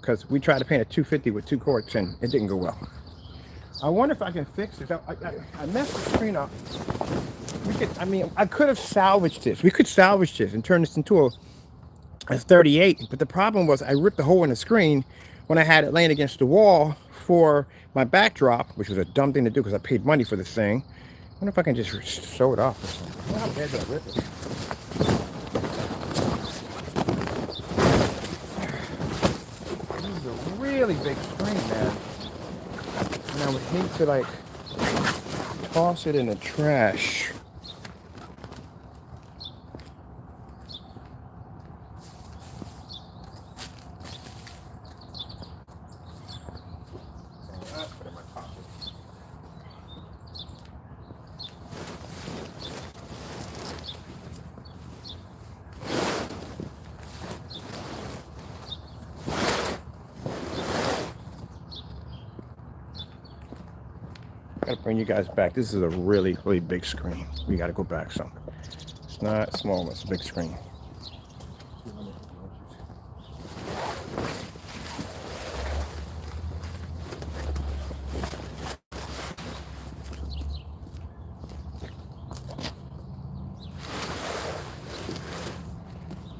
Because we tried to paint a 250 with 2 quarts and it didn't go well. I wonder if I can fix this. I messed the screen up. I could have salvaged this. We could salvage this and turn this into a 38. But the problem was I ripped a hole in the screen when I had it laying against the wall for my backdrop, which was a dumb thing to do because I paid money for this thing. I wonder if I can just sew it off or something. How bad did I rip it? Really big screen, man. And I would hate to like toss it in the trash. Gotta bring you guys back. This is a really, really big screen. We gotta go back some. It's not small, it's a big screen.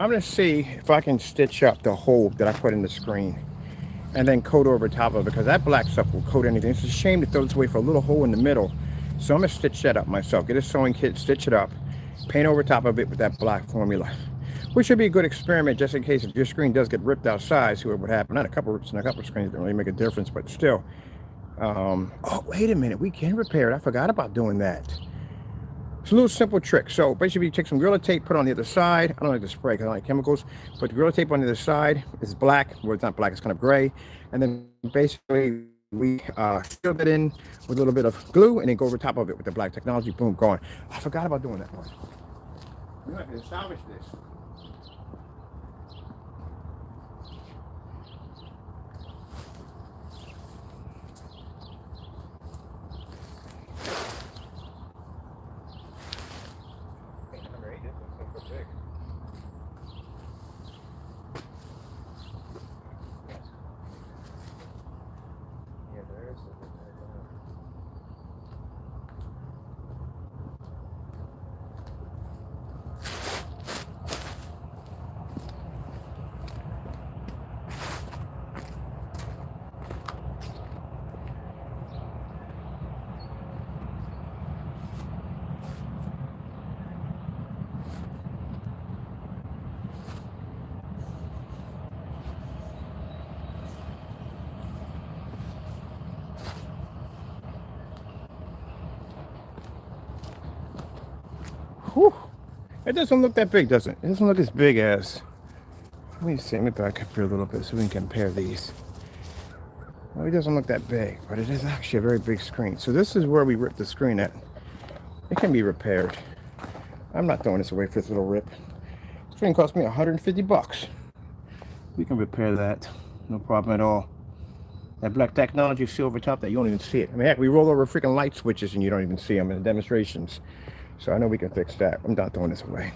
I'm going to see if I can stitch up the hole that I put in the screen and then coat over top of it, because that black stuff will coat anything. It's a shame to throw this away for a little hole in the middle. So I'm going to stitch that up myself. Get a sewing kit, stitch it up, paint over top of it with that black formula. Which should be a good experiment just in case if your screen does get ripped outside, see what would happen. Not a couple rips and a couple of screens don't really make a difference, but still. Oh, wait a minute. We can repair it. I forgot about doing that. It's a little simple trick. So basically you take some Gorilla Tape, put it on the other side. I don't like to spray because I don't like chemicals. Put the Gorilla Tape on the other side. It's black. Well, it's not black. It's kind of gray. And then basically we sealed it in with a little bit of glue and then go over top of it with the black technology. Boom, gone. I forgot about doing that one. We're not going to salvage this. Whew. It doesn't look that big, does it? It doesn't look as big as... Let me see. Let me back up here a little bit so we can compare these. Well, it doesn't look that big, but it is actually a very big screen. So this is where we ripped the screen at. It can be repaired. I'm not throwing this away for this little rip. This screen cost me 150 bucks. We can repair that. No problem at all. That black technology silver top that you don't even see it. I mean, heck, we roll over freaking light switches and you don't even see them in the demonstrations. So I know we can fix that. I'm not throwing this away.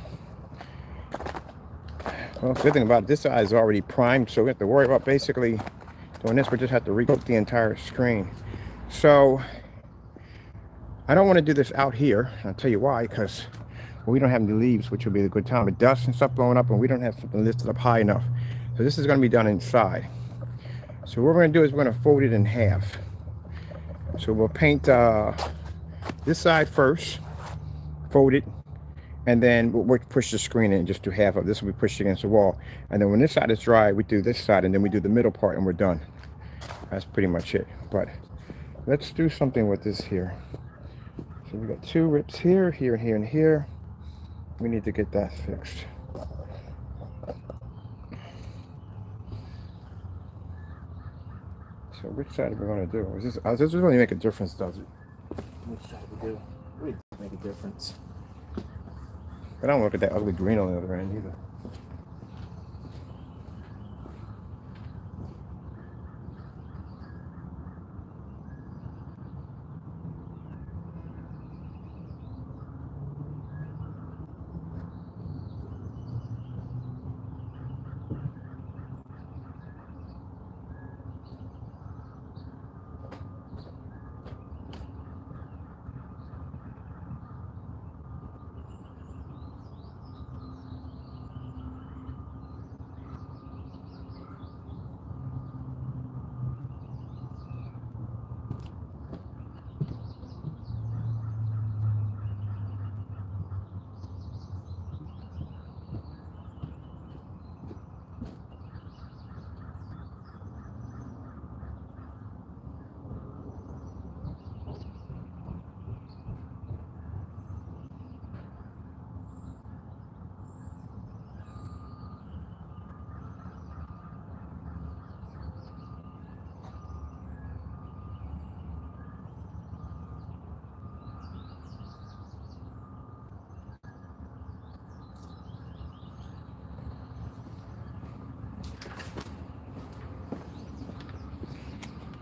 Well, the good thing about it, this side is already primed, so we have to worry about basically doing this. We just have to recoat the entire screen. So I don't want to do this out here. I'll tell you why, because we don't have any leaves, which would be a good time. With dust and stuff blowing up, and we don't have something lifted up high enough. So this is going to be done inside. So what we're going to do is we're going to fold it in half. So we'll paint this side first, fold it, and then we'll push the screen in and just do half of this. Will be pushed against the wall. And then when this side is dry, we do this side, and then we do the middle part, and we're done. That's pretty much it. But let's do something with this here. So we got two rips here, here, here, and here. We need to get that fixed. So which side are we going to do? This doesn't really make a difference, does it? Which side we do? It really doesn't make a difference. I don't look at that ugly green on the other end either.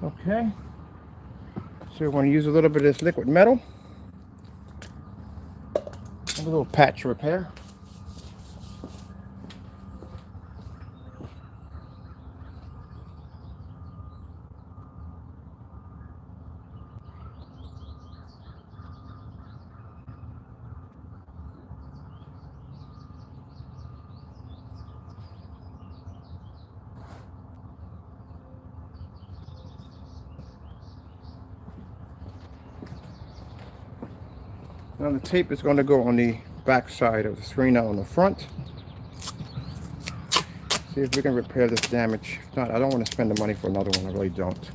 Okay. So we want to use a little bit of this liquid metal. A little patch repair. Now the tape is going to go on the back side of the screen, not on the front. See if we can repair this damage. If not, I don't want to spend the money for another one. I really don't.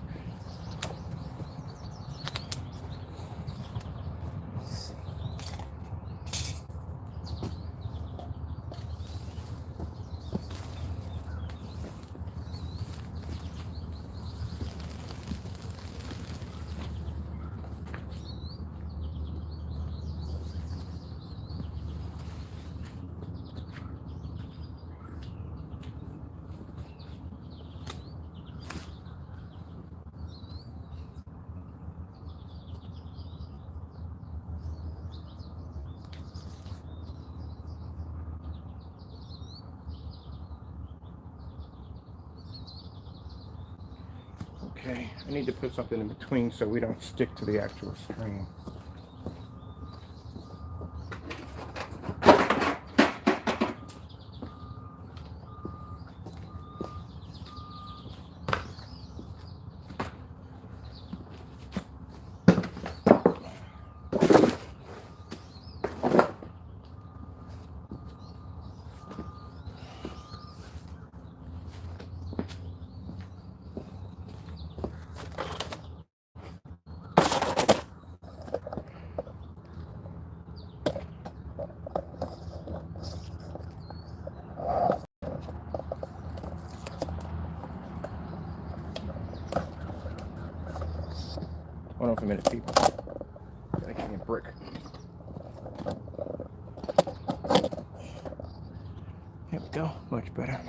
Okay, I need to put something in between so we don't stick to the actual screen. Hold on for a minute, people. I can't brick. There we go. Much better.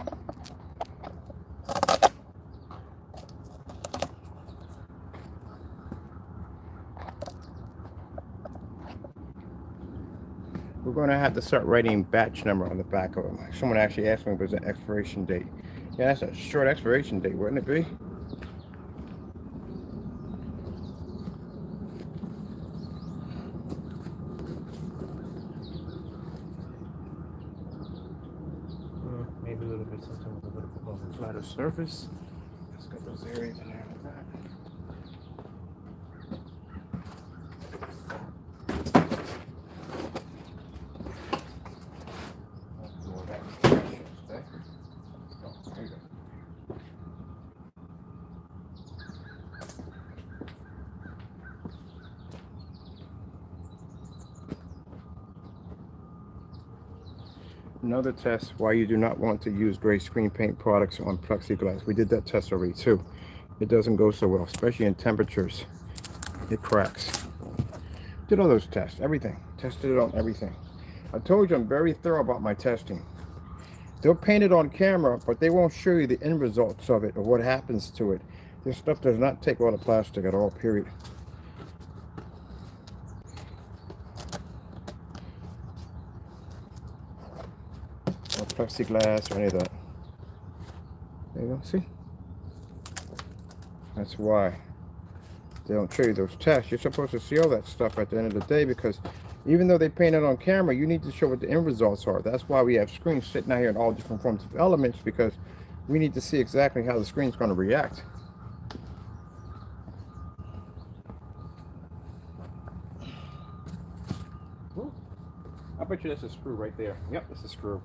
We're going to have to start writing batch number on the back of them. Someone actually asked me if it was an expiration date. Yeah, that's a short expiration date, wouldn't it be? Maybe a little bit, sometimes a little bit above the Flatter surface. Let's get those areas in there like that. Another test why you do not want to use gray screen paint products on plexiglass. We did that test already too. It doesn't go so well, especially in temperatures. It cracks. Did all those tests, everything. Tested it on everything. I told you I'm very thorough about my testing. They'll paint it on camera, but they won't show you the end results of it or what happens to it. This stuff does not take a lot of plastic at all, period. Or plexiglass or any of that. There you go, see? That's why they don't show you those tests. You're supposed to see all that stuff at the end of the day, because even though they paint it on camera, you need to show what the end results are. That's why we have screens sitting out here in all different forms of elements, because we need to see exactly how the screen's going to react. Ooh, I bet you that's a screw right there. Yep, that's a screw.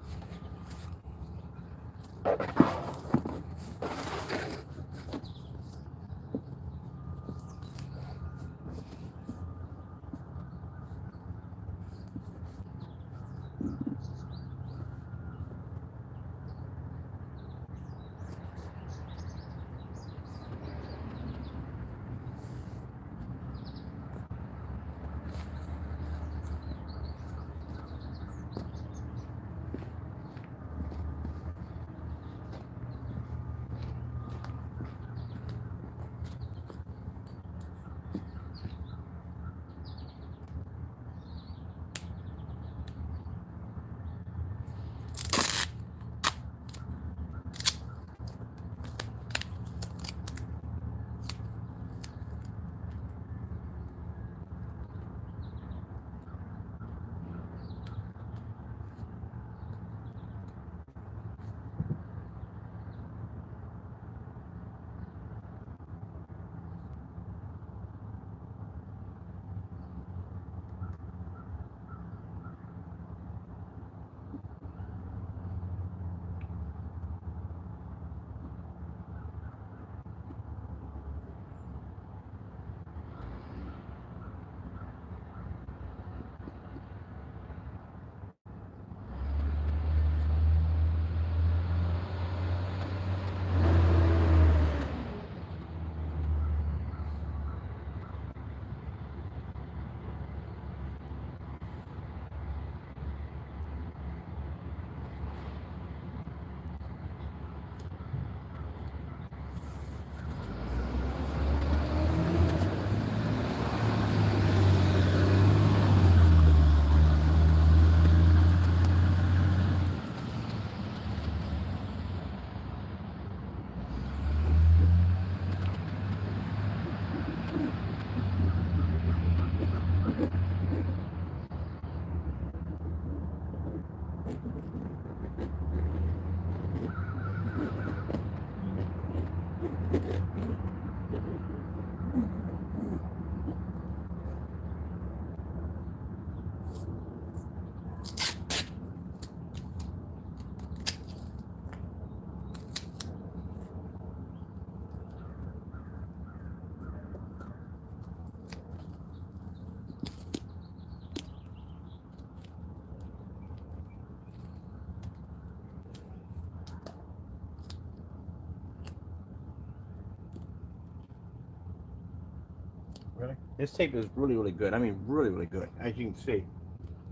This tape is really, really good. I mean, really, really good. As you can see,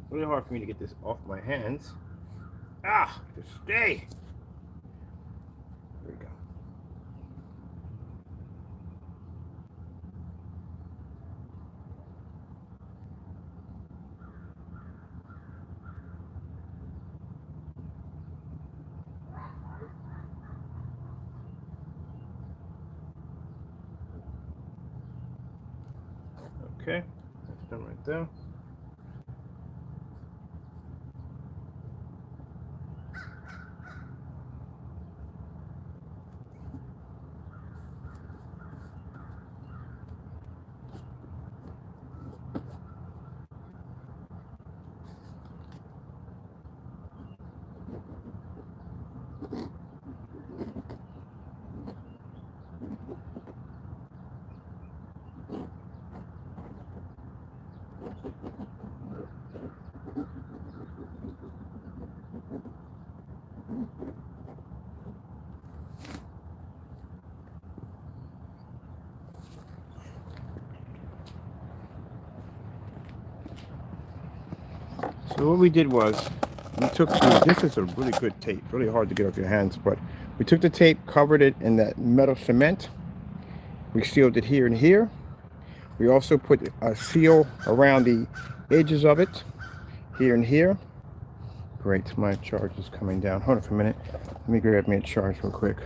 really hard for me to get this off my hands. Ah, just stay. There we go. Okay, that's done right there. So what we did was, we took this is a really good tape, really hard to get off your hands, but we took the tape, covered it in that metal cement. We sealed it here and here. We also put a seal around the edges of it, here and here. Great, my charge is coming down. Hold on for a minute. Let me grab me a charge real quick.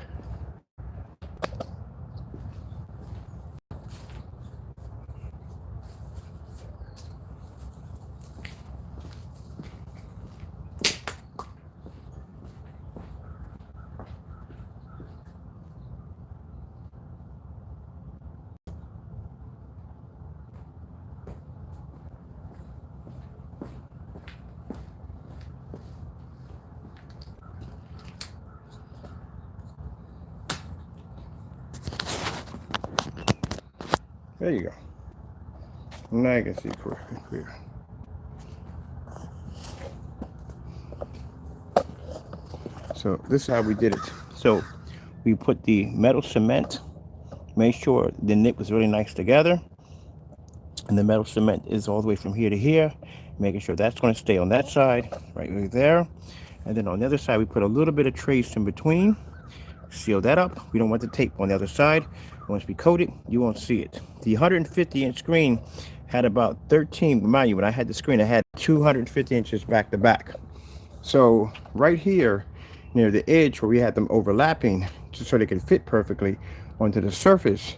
There you go. Now you can see clear. So this is how we did it. So we put the metal cement, made sure the knit was really nice together, and the metal cement is all the way from here to here, making sure that's going to stay on that side, right there. And then on the other side, we put a little bit of trace in between, seal that up. We don't want the tape on the other side. Once we coat it, you won't see it. The 150-inch screen had about 13, remind you, when I had the screen, I had 250 inches back to back. So right here, near the edge where we had them overlapping, just so they could fit perfectly onto the surface,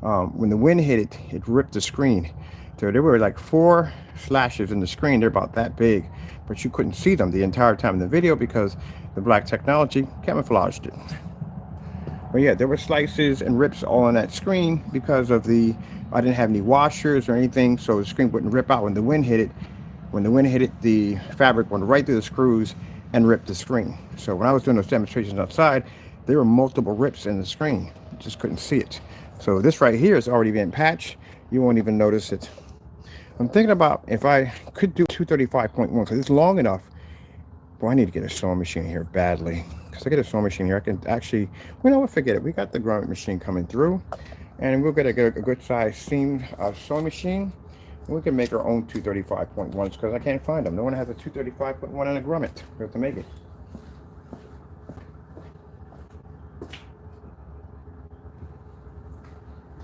when the wind hit it, it ripped the screen. So there were like 4 slashes in the screen. They're about that big, but you couldn't see them the entire time in the video because the black technology camouflaged it. But yeah, there were slices and rips all on that screen because of I didn't have any washers or anything, so the screen wouldn't rip out when the wind hit it. When the wind hit it, the fabric went right through the screws and ripped the screen. So when I was doing those demonstrations outside, there were multiple rips in the screen. You just couldn't see it. So this right here has already been patched. You won't even notice it. I'm thinking about if I could do 235.1 because it's long enough. Boy, I need to get a sewing machine here badly. Because I get a sewing machine here, I can actually, you know what, forget it. We got the grommet machine coming through, and we'll get a good size seam sewing machine, and we can make our own 235.1s because I can't find them. No one has a 235.1 and a grommet. We have to make it.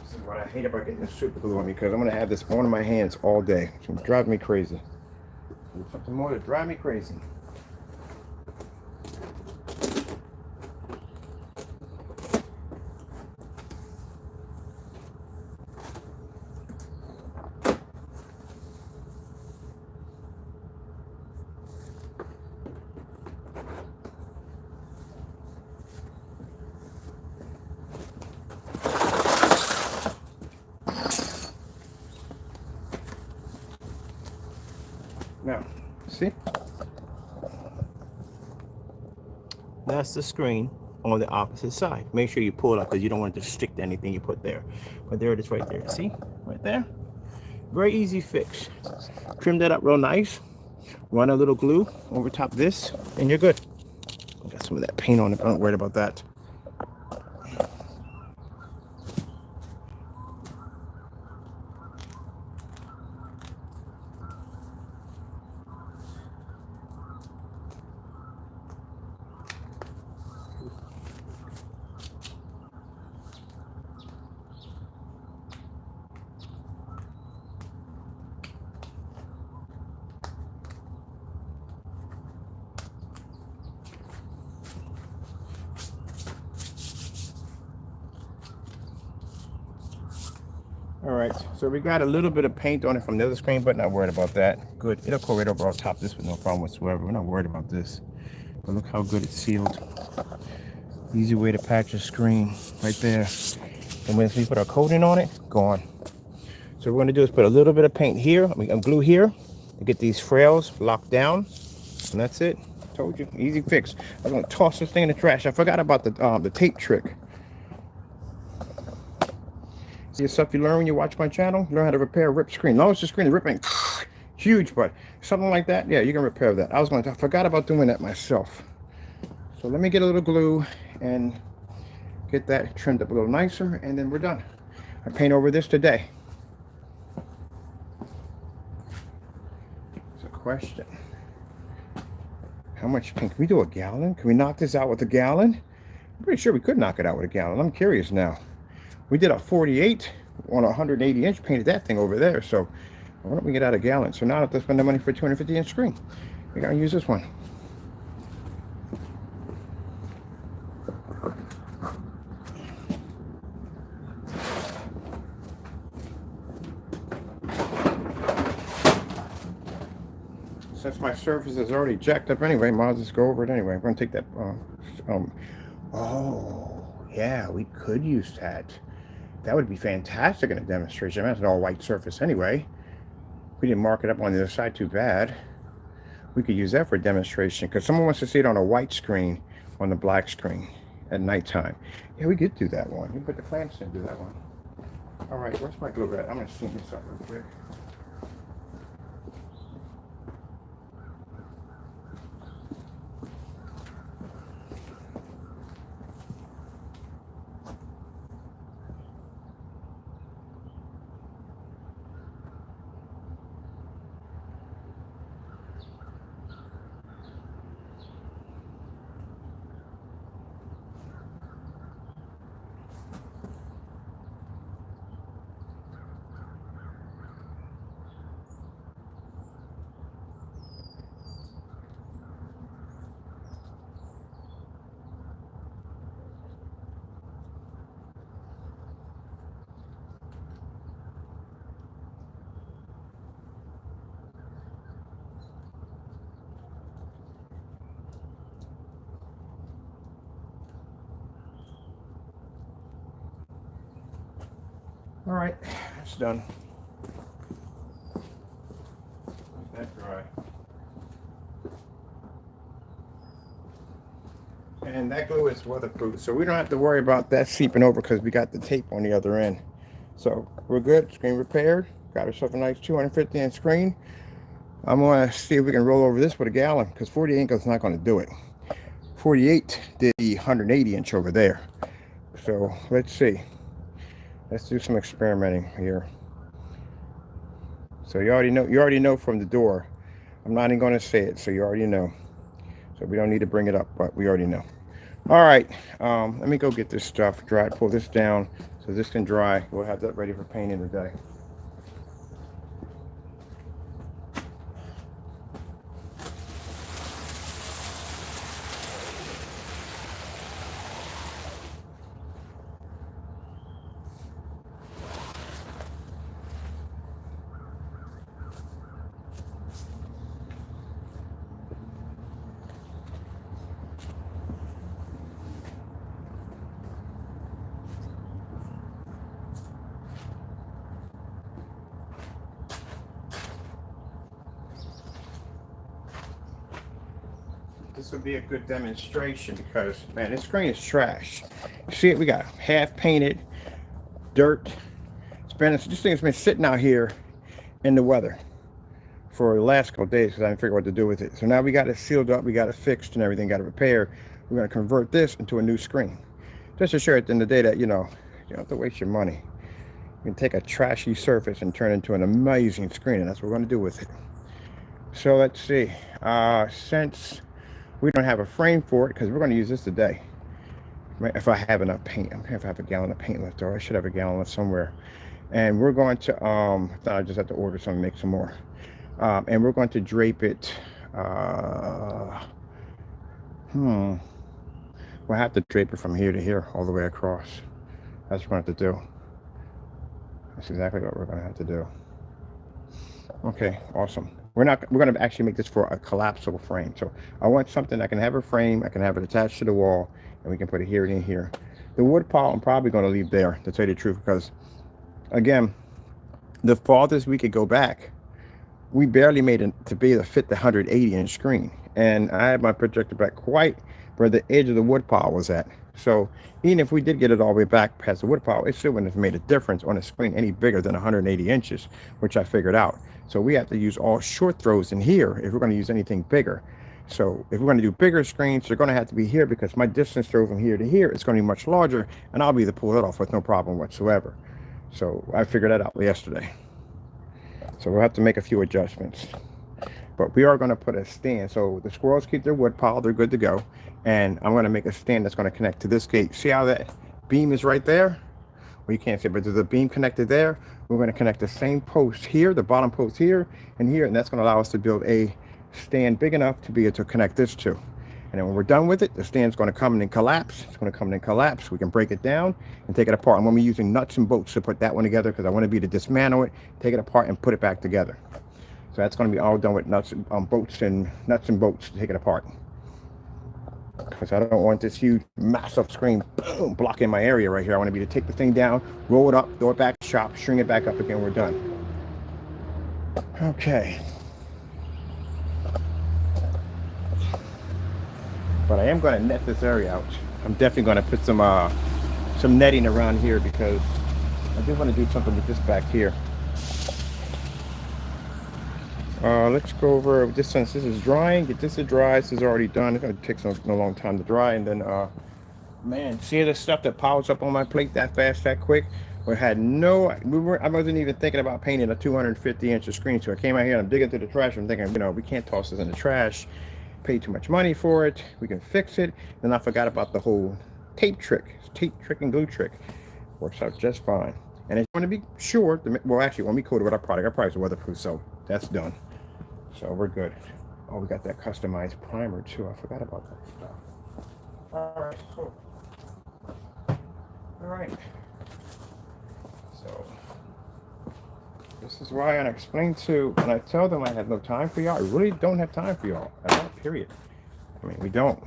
This is what I hate about getting this super glue on me because I'm going to have this on my hands all day. It's going to drive me crazy. There's something more to drive me crazy. Now, see? That's the screen on the opposite side. Make sure you pull it up because you don't want it to stick to anything you put there. But there it is right there. See? Right there. Very easy fix. Trim that up real nice. Run a little glue over top this, and you're good. Got some of that paint on it, but I'm not worried about that. All right, so we got a little bit of paint on it from the other screen, but not worried about that. Good, it'll go right over on top of this with no problem whatsoever. We're not worried about this. But look how good it's sealed. Easy way to patch a screen right there. And once we put our coating on it, gone. So what we're gonna do is put a little bit of paint here, glue here, to get these frails locked down. And that's it. Told you, easy fix. I'm gonna toss this thing in the trash. I forgot about the tape trick. See the stuff you learn when you watch my channel? You learn how to repair a ripped screen. As long as the screen is ripping, huge, but something like that, yeah, you can repair that. I forgot about doing that myself. So let me get a little glue and get that trimmed up a little nicer, and then we're done. I paint over this today. It's a question. How much paint? Can we do a gallon? Can we knock this out with a gallon? I'm pretty sure we could knock it out with a gallon. I'm curious now. We did a 48 on a 180 inch, painted that thing over there. So why don't we get out a gallon? So now I have to spend the money for a 250 inch screen. We gotta use this one. Since my surface is already jacked up anyway, might as well just go over it anyway. I'm gonna take that, oh, yeah, we could use that. That would be fantastic in a demonstration. That's an all white surface anyway. We didn't mark it up on the other side too bad. We could use that for a demonstration because someone wants to see it on a white screen, on the black screen at nighttime. Yeah, we could do that one. We put the clamps in and do that one. All right, where's my glue at? I'm gonna steam this up real quick. All right, it's done. Let that dry. And that glue is weatherproof, so we don't have to worry about that seeping over because we got the tape on the other end. So we're good, screen repaired. Got ourselves a nice 250 inch screen. I'm gonna see if we can roll over this with a gallon because 48 is not gonna do it. 48 did the 180 inch over there. So let's see. Let's do some experimenting here. So you already know from the door. I'm not even going to say it, so you already know. So we don't need to bring it up, but we already know. All right, let me go get this stuff dried, pull this down so this can dry. We'll have that ready for painting today. This will be a good demonstration because, man, this screen is trash. You see it? We got half painted, dirt. This thing's been sitting out here in the weather for the last couple of days because I didn't figure what to do with it. So now we got it sealed up, we got it fixed and everything, got it repaired. We're going to convert this into a new screen. Just to show at the end of the day that, you don't have to waste your money. You can take a trashy surface and turn it into an amazing screen, and that's what we're going to do with it. So let's see. Since we don't have a frame for it, because we're going to use this today. If I have enough paint, I'm going to have a gallon of paint left, or I should have a gallon left somewhere. And we're going to, I just have to order some and make some more. And we're going to drape it. We'll have to drape it from here to here, all the way across. That's what we're going to have to do. That's exactly what we're gonna have to do. Okay, awesome. We're gonna actually make this for a collapsible frame. So I want something I can have a frame, I can have it attached to the wall, and we can put it here and in here. The wood pile I'm probably gonna leave there, to tell you the truth, because again, the farthest we could go back, we barely made it to be able to fit the 180-inch screen. And I had my projector back quite where the edge of the wood pile was at. So even if we did get it all the way back past the wood pile, it still wouldn't have made a difference on the screen any bigger than 180 inches, which I figured out. So we have to use all short throws in here if we're going to use anything bigger. So if we're going to do bigger screens, they're going to have to be here, because my distance throw from here to here is going to be much larger, and I'll be able to pull it off with no problem whatsoever. So I figured that out yesterday. So we'll have to make a few adjustments. But we are going to put a stand. So the squirrels keep their wood pile, they're good to go. And I'm going to make a stand that's going to connect to this gate. See how that beam is right there? Well, you can't see it, but there's a beam connected there. We're going to connect the same post here, the bottom post here and here, and that's going to allow us to build a stand big enough to be able to connect this to. And then when we're done with it, the stand's going to come in and collapse. It's going to come in and collapse. We can break it down and take it apart. I'm going to be using nuts and bolts to put that one together, because I want to be to dismantle it, take it apart, and put it back together. So that's going to be all done with nuts and bolts to take it apart. Because I don't want this huge, massive screen boom, blocking my area right here. I want to be to take the thing down, roll it up, throw it back to shop, string it back up again. We're done. Okay. But I am going to net this area out. I'm definitely going to put some netting around here, because I do want to do something with this back here. Let's go over this. Since this is drying, get this to dry. This is already done. It's going to take no long time to dry. And then, man, see the stuff that piles up on my plate that fast, that quick? I wasn't even thinking about painting a 250-inch screen. So I came out here and I'm digging through the trash. I'm thinking, we can't toss this in the trash. Pay too much money for it. We can fix it. Then I forgot about the whole tape trick and glue trick. Works out just fine. And it's going to be sure, well, actually, when we coat it with our product is weatherproof, so that's done. So we're good. Oh, we got that customized primer too. I forgot about that stuff. All right, cool. All right. So this is why I explain to, and I tell them I have no time for y'all. I really don't have time for y'all at all, period. I mean, we don't.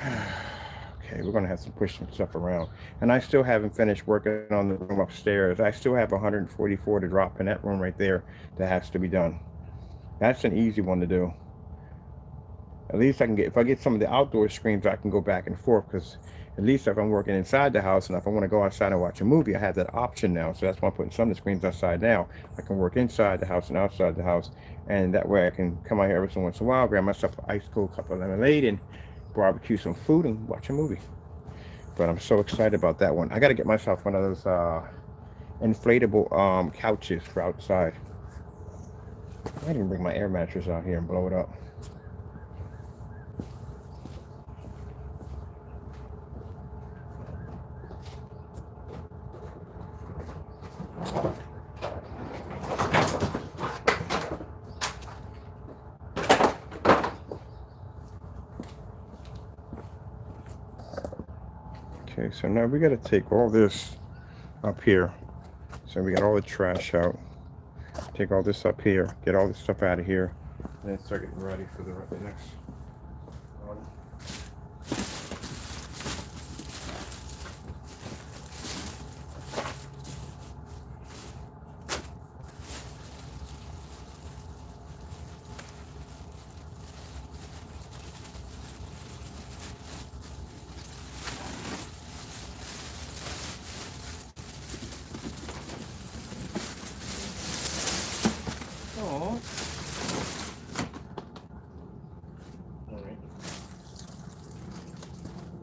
Okay, we're gonna have to push some stuff around. And I still haven't finished working on the room upstairs. I still have 144 to drop in that room right there that has to be done. That's an easy one to do. At least I can get, if I get some of the outdoor screens, I can go back and forth, because at least if I'm working inside the house and if I want to go outside and watch a movie, I have that option now. So that's why I'm putting some of the screens outside now. I can work inside the house and outside the house, and that way I can come out here every once in a while, grab myself an ice cold cup of lemonade and barbecue some food and watch a movie. But I'm so excited about that one. I got to get myself one of those inflatable couches for outside. I might even bring my air mattress out here and blow it up. Okay, so now we got to take all this up here. So we got all the trash out. Take all this up here, get all this stuff out of here, and then start getting ready for the next one.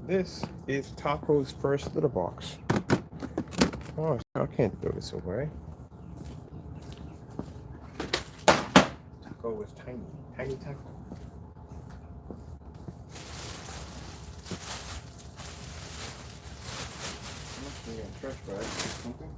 This is Taco's first litter box. Oh, I can't throw this away. Taco was tiny, tiny taco. Must be a trash bag or something.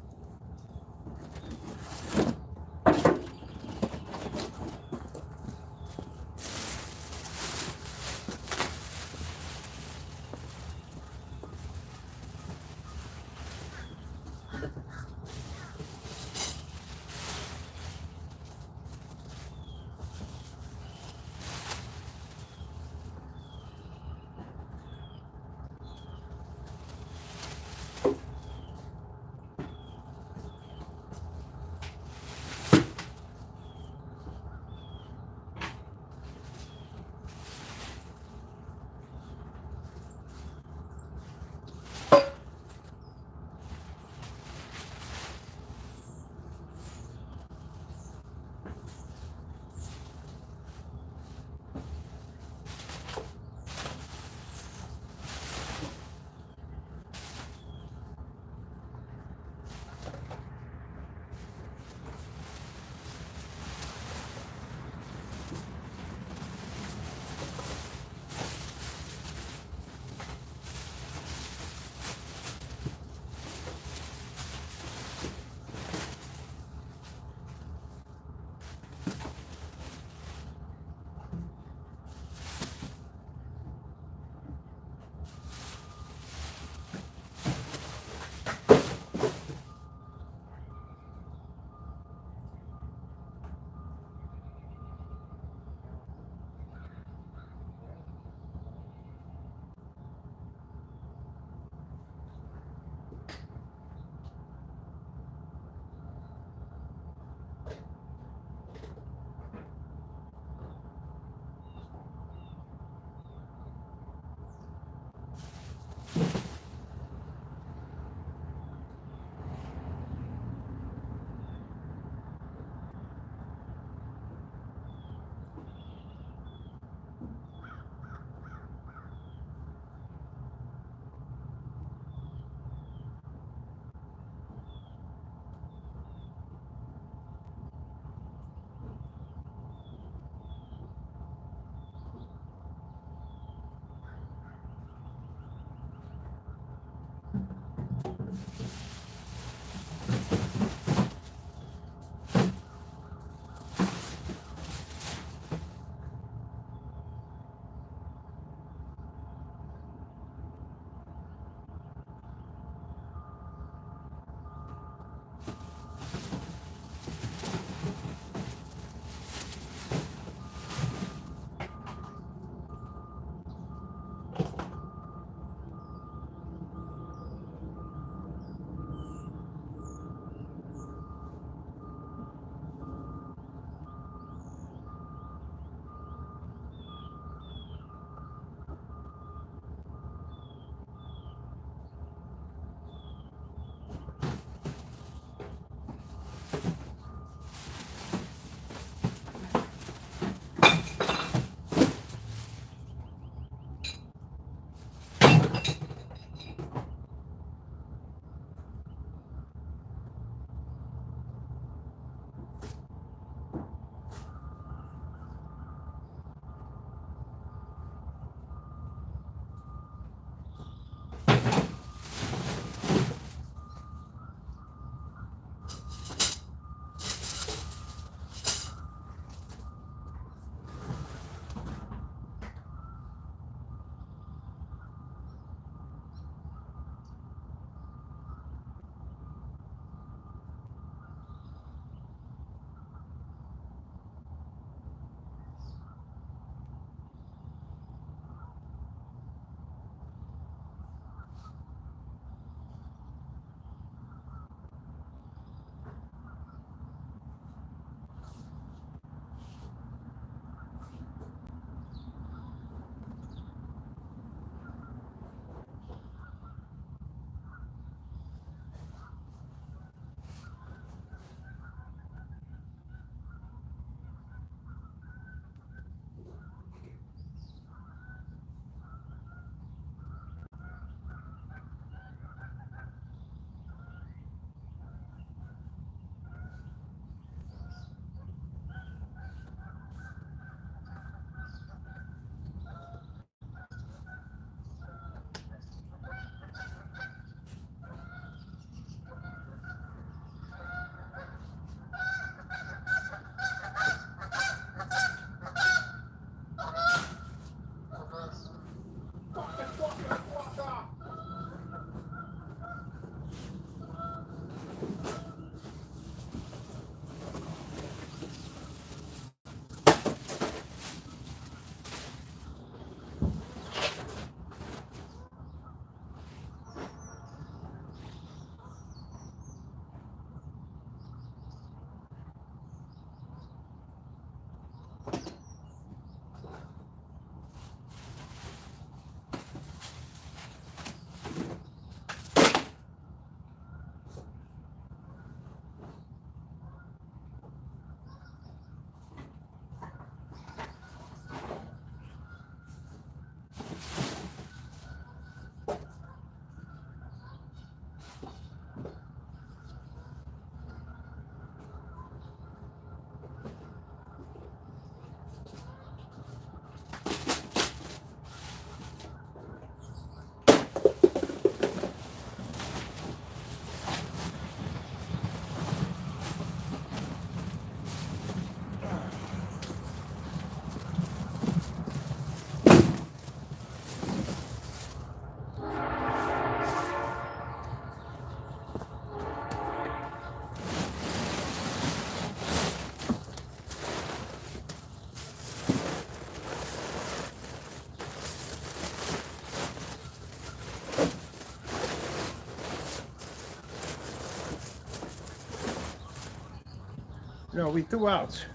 No, we threw out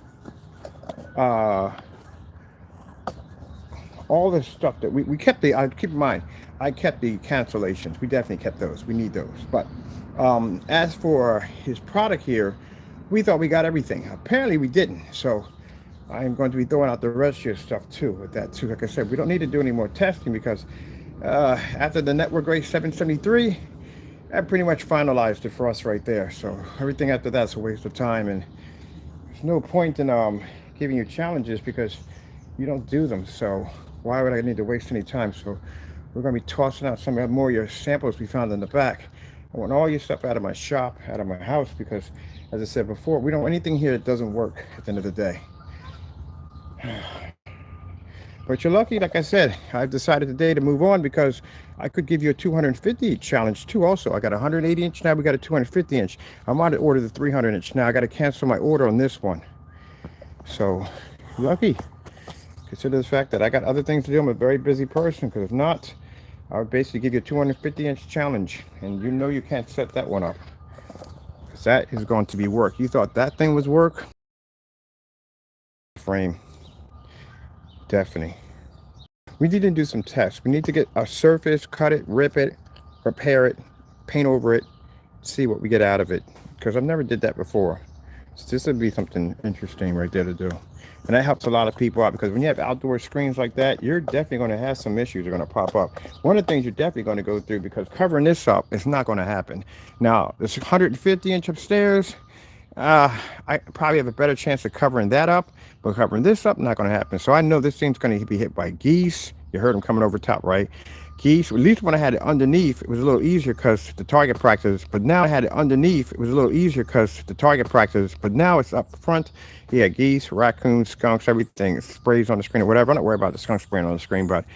all the stuff that we kept the, keep in mind, I kept the cancellations. We definitely kept those. We need those. But as for his product here, we thought we got everything. Apparently we didn't. So I'm going to be throwing out the rest of your stuff too with that too. Like I said, we don't need to do any more testing because after the Network Grade 773, that pretty much finalized it for us right there. So everything after that's a waste of time, and there's no point in giving you challenges because you don't do them. So why would I need to waste any time? So we're going to be tossing out some more of your samples we found in the back. I want all your stuff out of my shop, out of my house, because as I said before, we don't want anything here that doesn't work at the end of the day. But you're lucky, like I said, I've decided today to move on because I could give you a 250 challenge too also. I got a 180 inch, now we got a 250 inch. I'm on to order the 300 inch now. I got to cancel my order on this one. So lucky. Consider the fact that I got other things to do. I'm a very busy person, because if not, I would basically give you a 250 inch challenge, and you know you can't set that one up because that is going to be work. You thought that thing was work? Frame. Definitely. We need to do some tests. We need to get a surface, cut it, rip it, repair it, paint over it, see what we get out of it, because I've never did that before. So this would be something interesting right there to do. And that helps a lot of people out, because when you have outdoor screens like that, you're definitely going to have some issues that are going to pop up. One of the things you're definitely going to go through, because covering this up is not going to happen. Now, this 150 inch upstairs, I probably have a better chance of covering that up, but covering this up, not going to happen. So I know this thing's going to be hit by geese. You heard them coming over top, right? Geese. At least when I had it underneath, it was a little easier because the target practice. But now I had it underneath, it was a little easier because the target practice. But now it's up front. Yeah, geese, raccoons, skunks, everything. It sprays on the screen or whatever. I'm not worried about the skunk spraying on the screen, but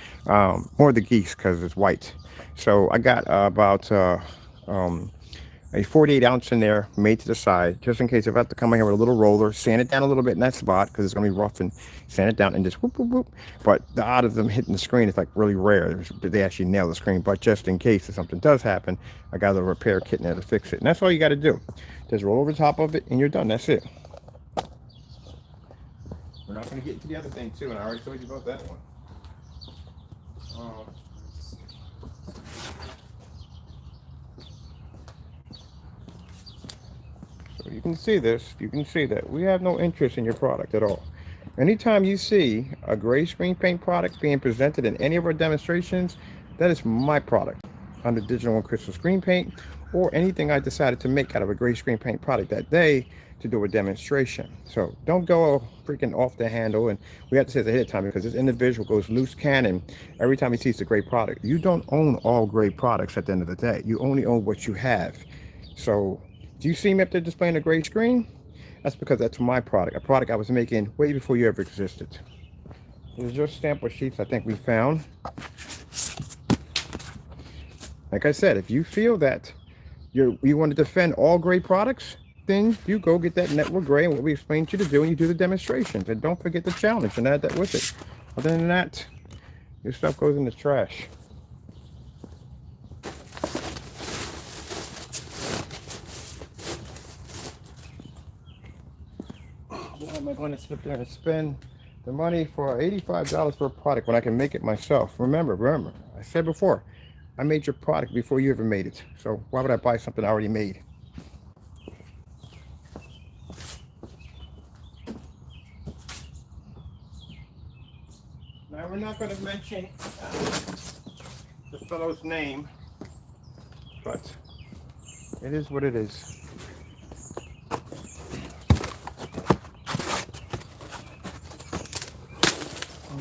more the geese because it's white. So I got about a 48 ounce in there made to the side, just in case if I have to come in here with a little roller, sand it down a little bit in that spot because it's going to be rough, and sand it down and just whoop, whoop, whoop. But the odds of them hitting the screen is like really rare. They actually nail the screen, but just in case if something does happen, I got a little repair kit in there to fix it. And that's all you got to do. Just roll over the top of it and you're done. That's it. We're not going to get into the other thing too, and I already told you about that one. You can see this, you can see that we have no interest in your product at all. Anytime you see a gray screen paint product being presented in any of our demonstrations, that is my product under Digital One Crystal Screen Paint, or anything I decided to make out of a gray screen paint product that day to do a demonstration. So don't go freaking off the handle, and we have to say this ahead of time because this individual goes loose cannon every time he sees a great product. You don't own all great products at the end of the day. You only own what you have. So do you see me up there displaying a gray screen? That's because that's my product, a product I was making way before you ever existed. There's just sample sheets I think we found. Like I said, if you feel that you want to defend all gray products, then you go get that Network Gray and what we explained to you to do, and you do the demonstrations. And don't forget the challenge and add that with it. Other than that, your stuff goes in the trash. Why am I going to sit there and spend the money for $85 for a product when I can make it myself? Remember, I said before, I made your product before you ever made it. So why would I buy something I already made? Now we're not going to mention the fellow's name, but it is what it is.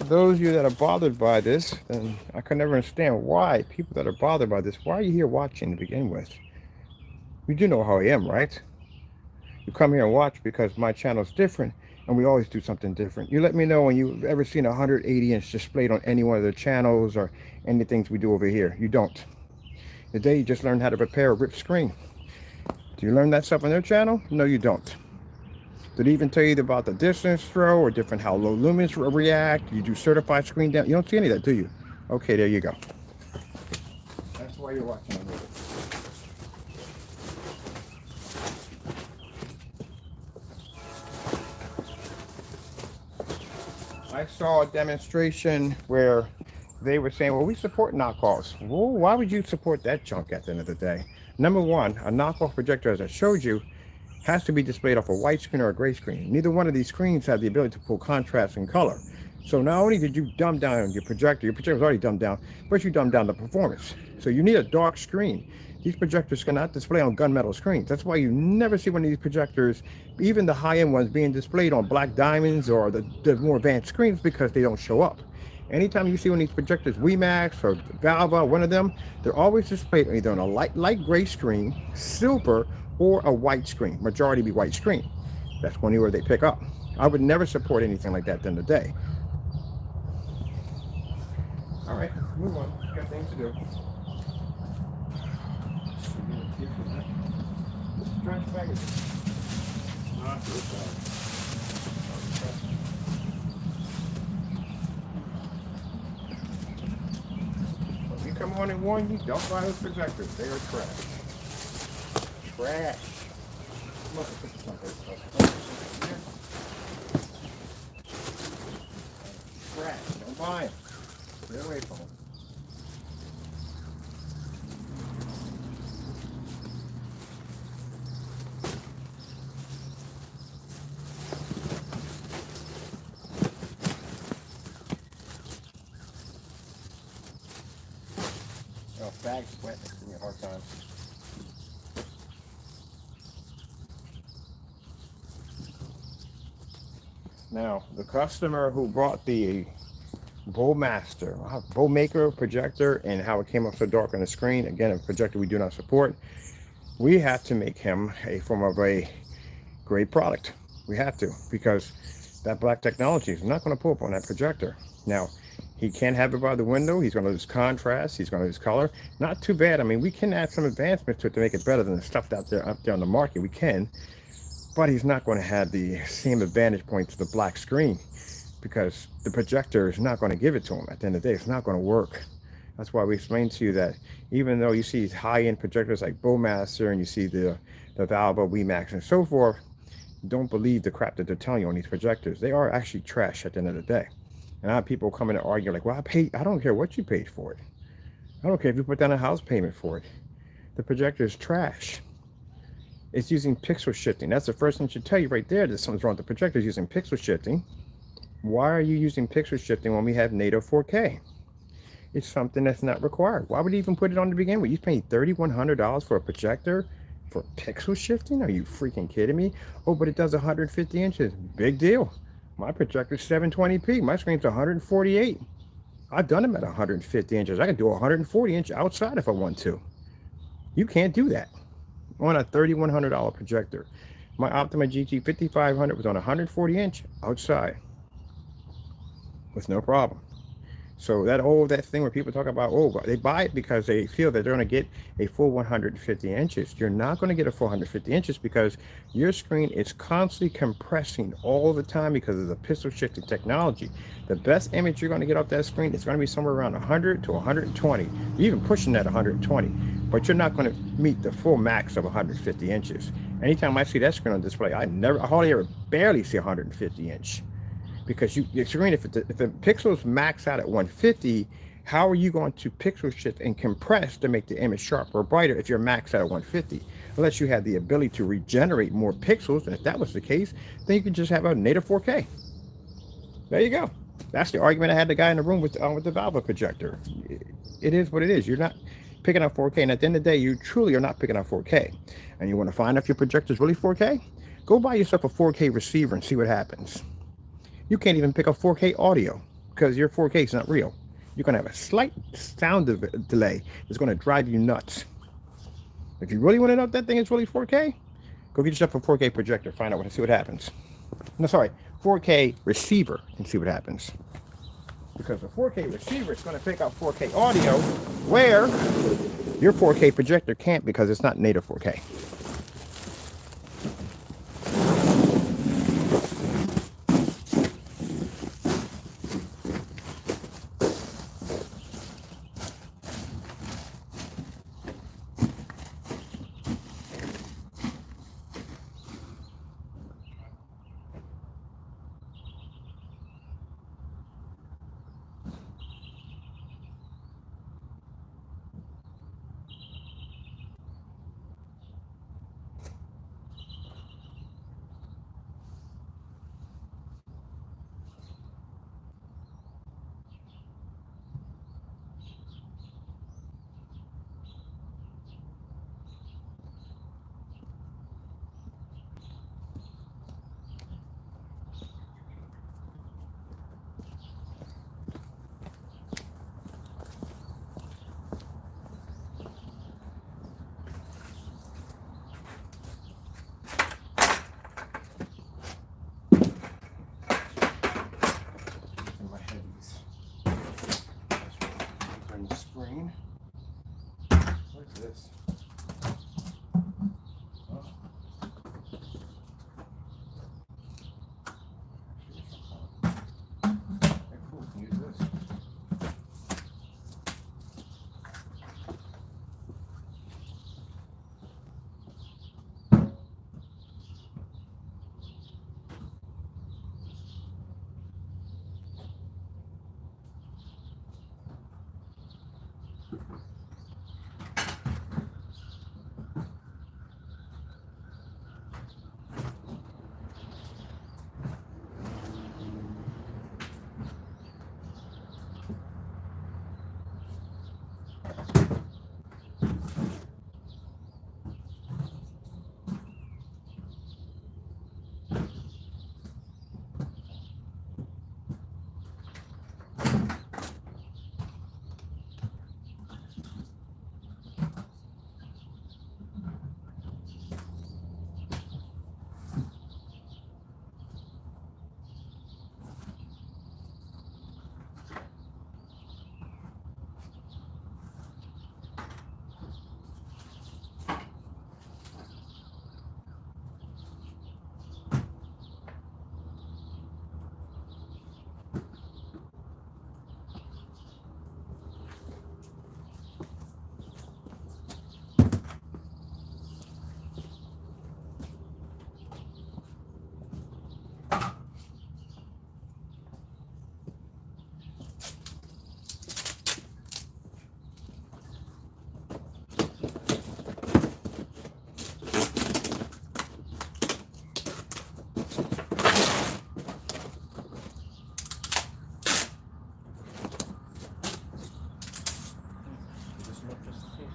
Those of you that are bothered by this, then I can never understand why people that are bothered by this, why are you here watching to begin with? You do know how I am, right? You come here and watch because my channel is different, and we always do something different. You let me know when you've ever seen a 180 inch displayed on any one of the channels or any things we do over here. You don't. Today you just learned how to repair a ripped screen. Do you learn that stuff on their channel? No, you don't. Did he even tell you about the distance throw or different how low lumens react? You do certified screen down. You don't see any of that, do you? Okay, there you go. That's why you're watching on YouTube. I saw a demonstration where they were saying, well, we support knockoffs. Well, why would you support that junk at the end of the day? Number one, a knockoff projector, as I showed you, has to be displayed off a white screen or a gray screen. Neither one of these screens have the ability to pull contrast and color. So not only did you dumb down your projector was already dumbed down, but you dumbed down the performance. So you need a dark screen. These projectors cannot display on gunmetal screens. That's why you never see one of these projectors, even the high-end ones, being displayed on black diamonds or the more advanced screens, because they don't show up. Anytime you see one of these projectors, WeMax or Valva, one of them, they're always displayed either on a light gray screen, silver, or a white screen. Majority be white screen. That's one where they pick up. I would never support anything like that at the end of the day. All right, move on. We got things to do. Trash package. Not this side. If you come on and warn you, don't buy those projectors. They are trash. Trash. Must have put this someplace else. Trash. Don't buy them. Stay away from them. Oh, bag's wet. Give me a hard time. Now, the customer who brought the Bowmaker projector and how it came up so dark on the screen, again, a projector we do not support, we have to make him a form of a great product. We have to, because that black technology is not going to pull up on that projector. Now, he can't have it by the window. He's going to lose contrast. He's going to lose color. Not too bad. I mean, we can add some advancements to it to make it better than the stuff up there on the market. We can. But he's not going to have the same advantage point to the black screen, because the projector is not going to give it to him. At the end of the day, it's not going to work. That's why we explained to you that even though you see high-end projectors like Bowmaster and you see the Valva, WeMax, and so forth, don't believe the crap that they're telling you on these projectors. They are actually trash at the end of the day. And I have people come in and argue like, well, I don't care what you paid for it. I don't care if you put down a house payment for it. The projector is trash. It's using pixel shifting. That's the first thing I should tell you right there, that something's wrong with the projector. Is using pixel shifting. Why are you using pixel shifting when we have native 4K? It's something that's not required. Why would you even put it on to begin with? You paying $3,100 for a projector for pixel shifting? Are you freaking kidding me? Oh, but it does 150 inches. Big deal. My projector's 720p. My screen's 148. I've done them at 150 inches. I can do a 140 inch outside if I want to. You can't do that on a $3,100 projector. My Optima GT 5500 was on 140 inch outside with no problem. So that thing where people talk about, oh, they buy it because they feel that they're going to get a full 150 inches. You're not going to get a full 150 inches because your screen is constantly compressing all the time because of the pixel shifting technology. The best image you're going to get off that screen is going to be somewhere around 100 to 120. You're even pushing that 120, but you're not going to meet the full max of 150 inches. Anytime I see that screen on display, I hardly ever barely see 150 inch. Because your screen, if the pixels max out at 150, how are you going to pixel shift and compress to make the image sharper or brighter if you're maxed out at 150? Unless you have the ability to regenerate more pixels, and if that was the case, then you could just have a native 4K. There you go. That's the argument I had the guy in the room with the Valva projector. It is what it is. You're not picking up 4K, and at the end of the day, you truly are not picking up 4K. And you want to find out if your projector is really 4K? Go buy yourself a 4K receiver and see what happens. You can't even pick up 4K audio because your 4K is not real. You're going to have a slight sound delay that's going to drive you nuts. If you really want to know if that thing is really 4K, go get yourself a 4K projector, find out see what happens. No, sorry, 4K receiver and see what happens. Because the 4K receiver is going to pick up 4K audio where your 4K projector can't because it's not native 4K. this? Oh. Okay, cool. Use this. Just look just to see.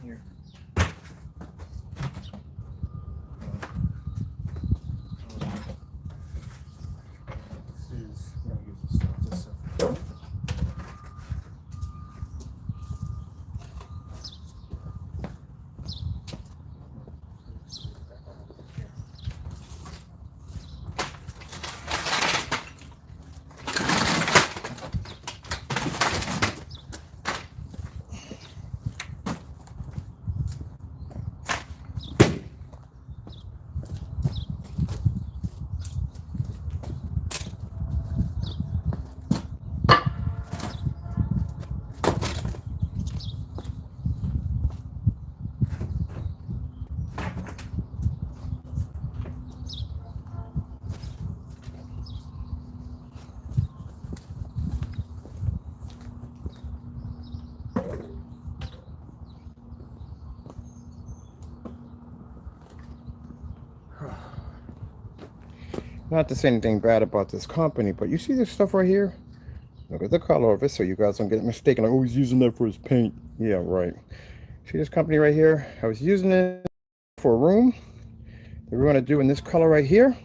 Here. This is, we're gonna use this stuff. This stuff. Not to say anything bad about this company, but you see this stuff right here? Look at the color of it so you guys don't get mistaken. Like, oh, he's using that for his paint. Yeah, right. See this company right here? I was using it for a room. We were going to do in this color right here.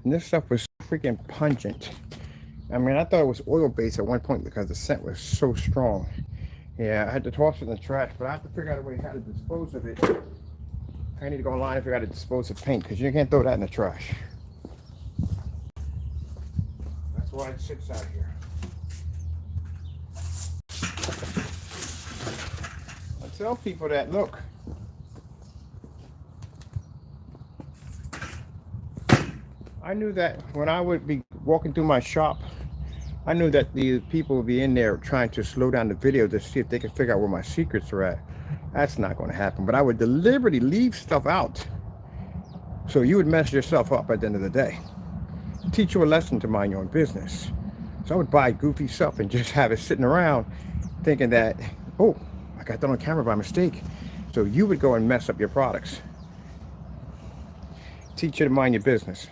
And this stuff was freaking pungent. I mean, I thought it was oil-based at one point because the scent was so strong. Yeah, I had to toss it in the trash, but I have to figure out a way how to dispose of it. I need to go online and figure out how to dispose of paint because you can't throw that in the trash. That's why it sits out here. I tell people that, look. I knew that when I would be walking through my shop, I knew that the people would be in there trying to slow down the video to see if they could figure out where my secrets are at. That's not going to happen. But I would deliberately leave stuff out so you would mess yourself up at the end of the day. Teach you a lesson to mind your own business. So I would buy goofy stuff and just have it sitting around thinking that, oh, I got that on camera by mistake. So you would go and mess up your products. Teach you to mind your business.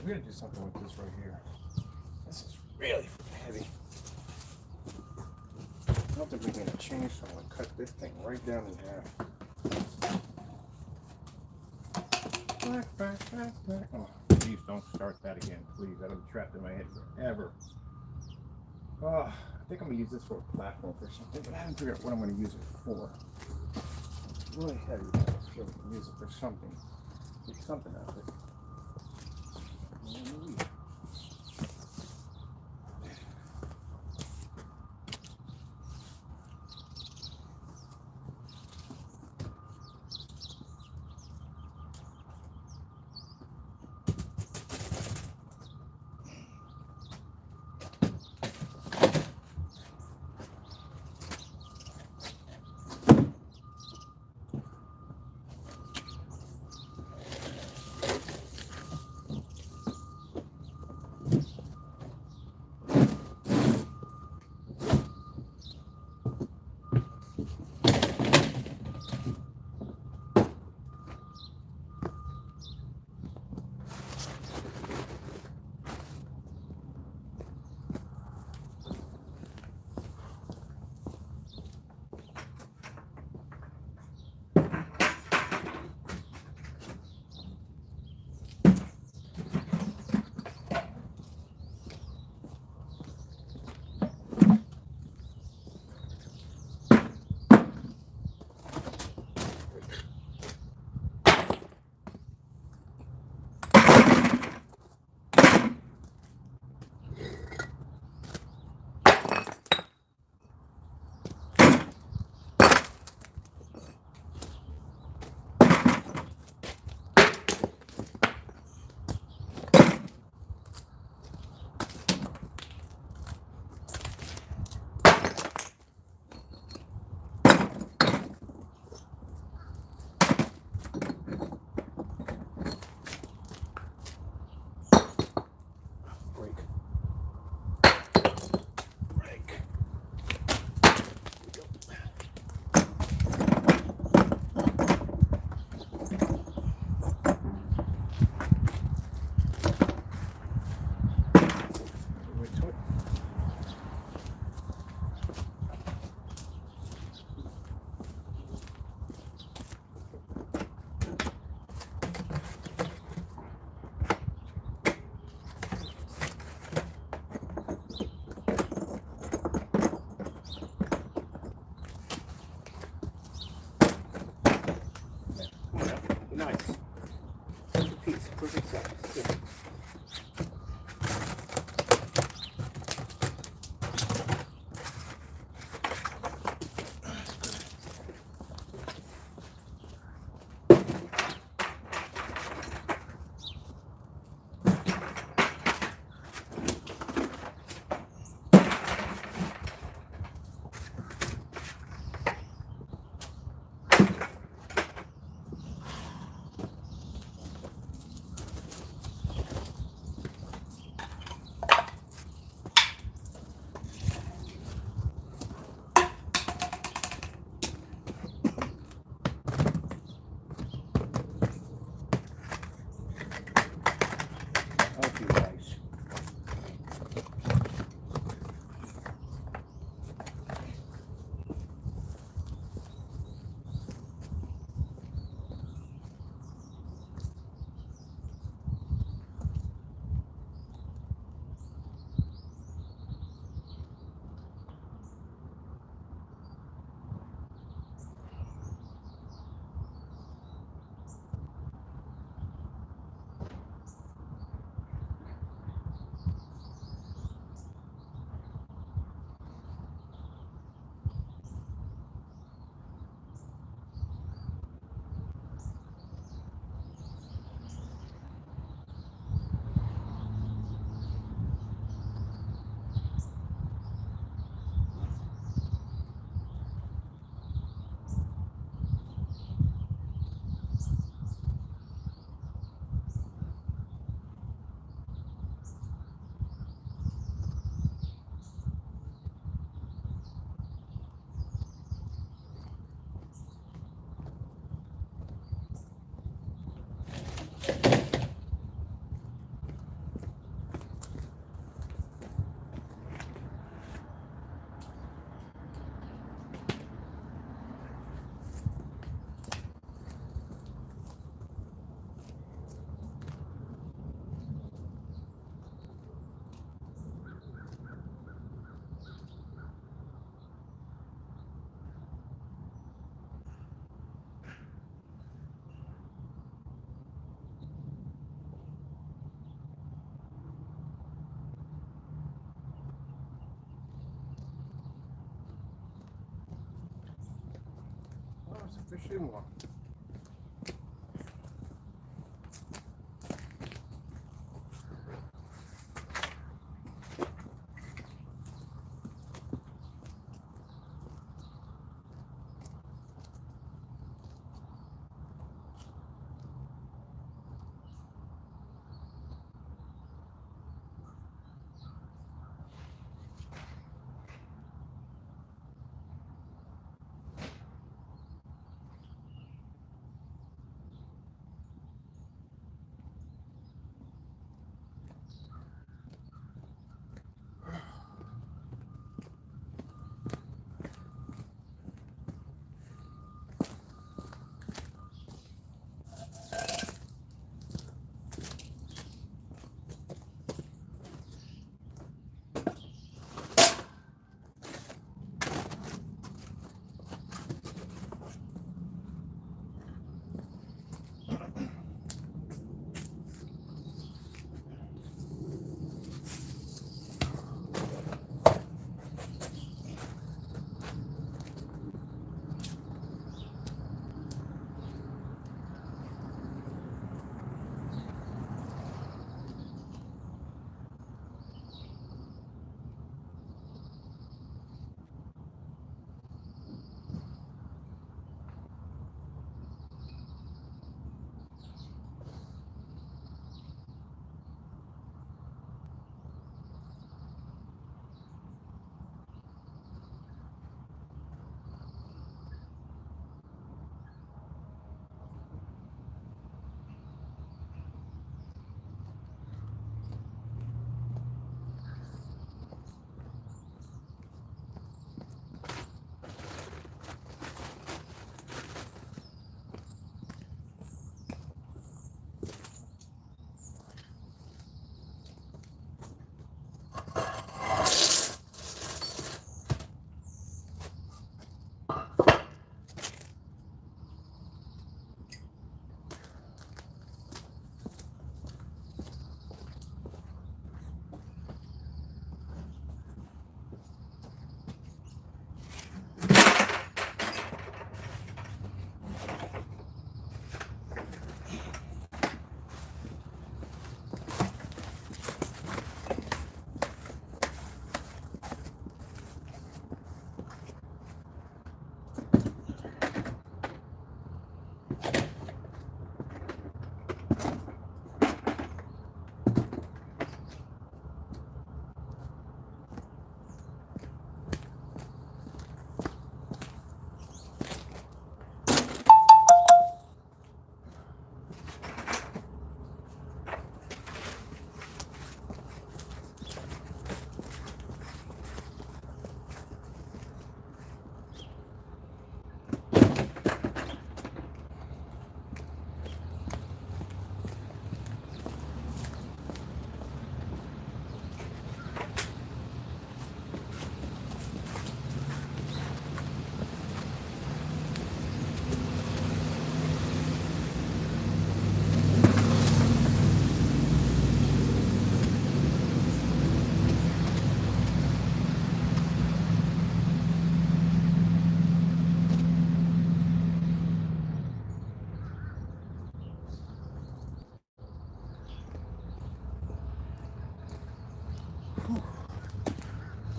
We're gonna do something with this right here. This is really heavy. I don't think we can change, so I'm gonna cut this thing right down in half. Oh, please don't start that again, please. That'll be trapped in my head forever. Oh, I think I'm gonna use this for a platform for something, but I haven't figured out what I'm gonna use it for. It's really heavy, but I feel I can use it for something. Get something out of it. Nice. Perfect piece, perfect size. Yeah. Officially more.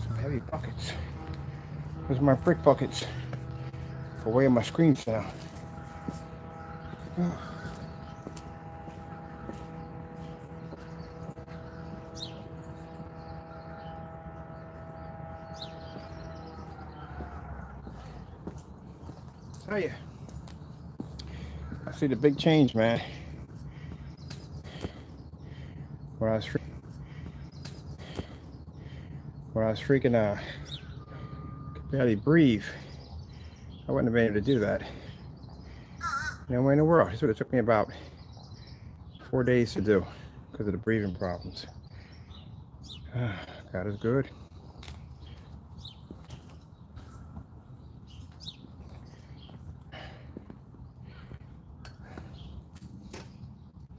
Some heavy buckets. Those are my brick buckets for weighing my screens down. Tell you, I see the big change, man. When I was freaking could barely breathe, I wouldn't have been able to do that. No way in the world. This would have took me about 4 days to do because of the breathing problems. God is good.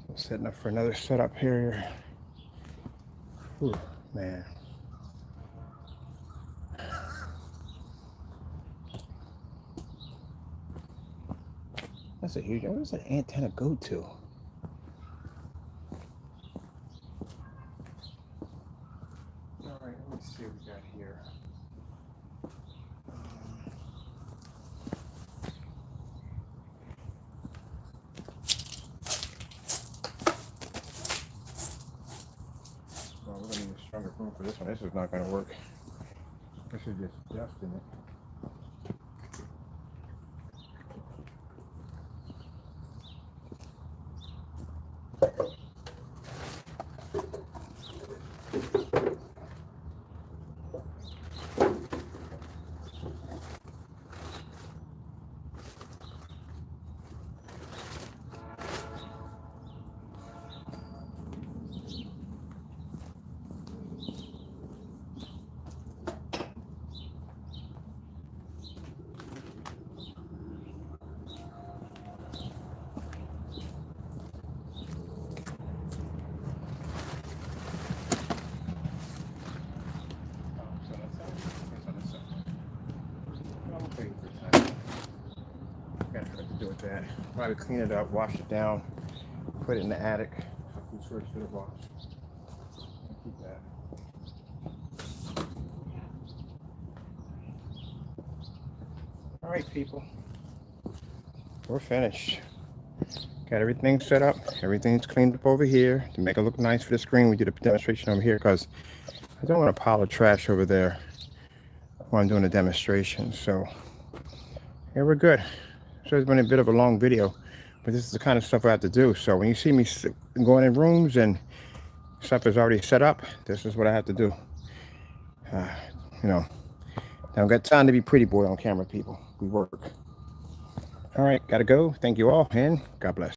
So setting up for another setup here. Whew, man. That's a huge. Where does that antenna go to? All right, let me see what we got here. Well, we're gonna need a stronger broom for this one. This is not gonna work. This is just dust in it. Gotta try to do with that. Probably clean it up, wash it down, put it in the attic. Some sort of wash. Keep that. All right, people. We're finished. Got everything set up. Everything's cleaned up over here to make it look nice for the screen. We did a demonstration over here because I don't want a pile of trash over there while I'm doing a demonstration. So yeah, we're good. So it's been a bit of a long video, but this is the kind of stuff I have to do. So when you see me going in rooms and stuff is already set up, this is what I have to do. You know, I don't got time to be pretty boy on camera, people. We work. All right, gotta go. Thank you all, and God bless.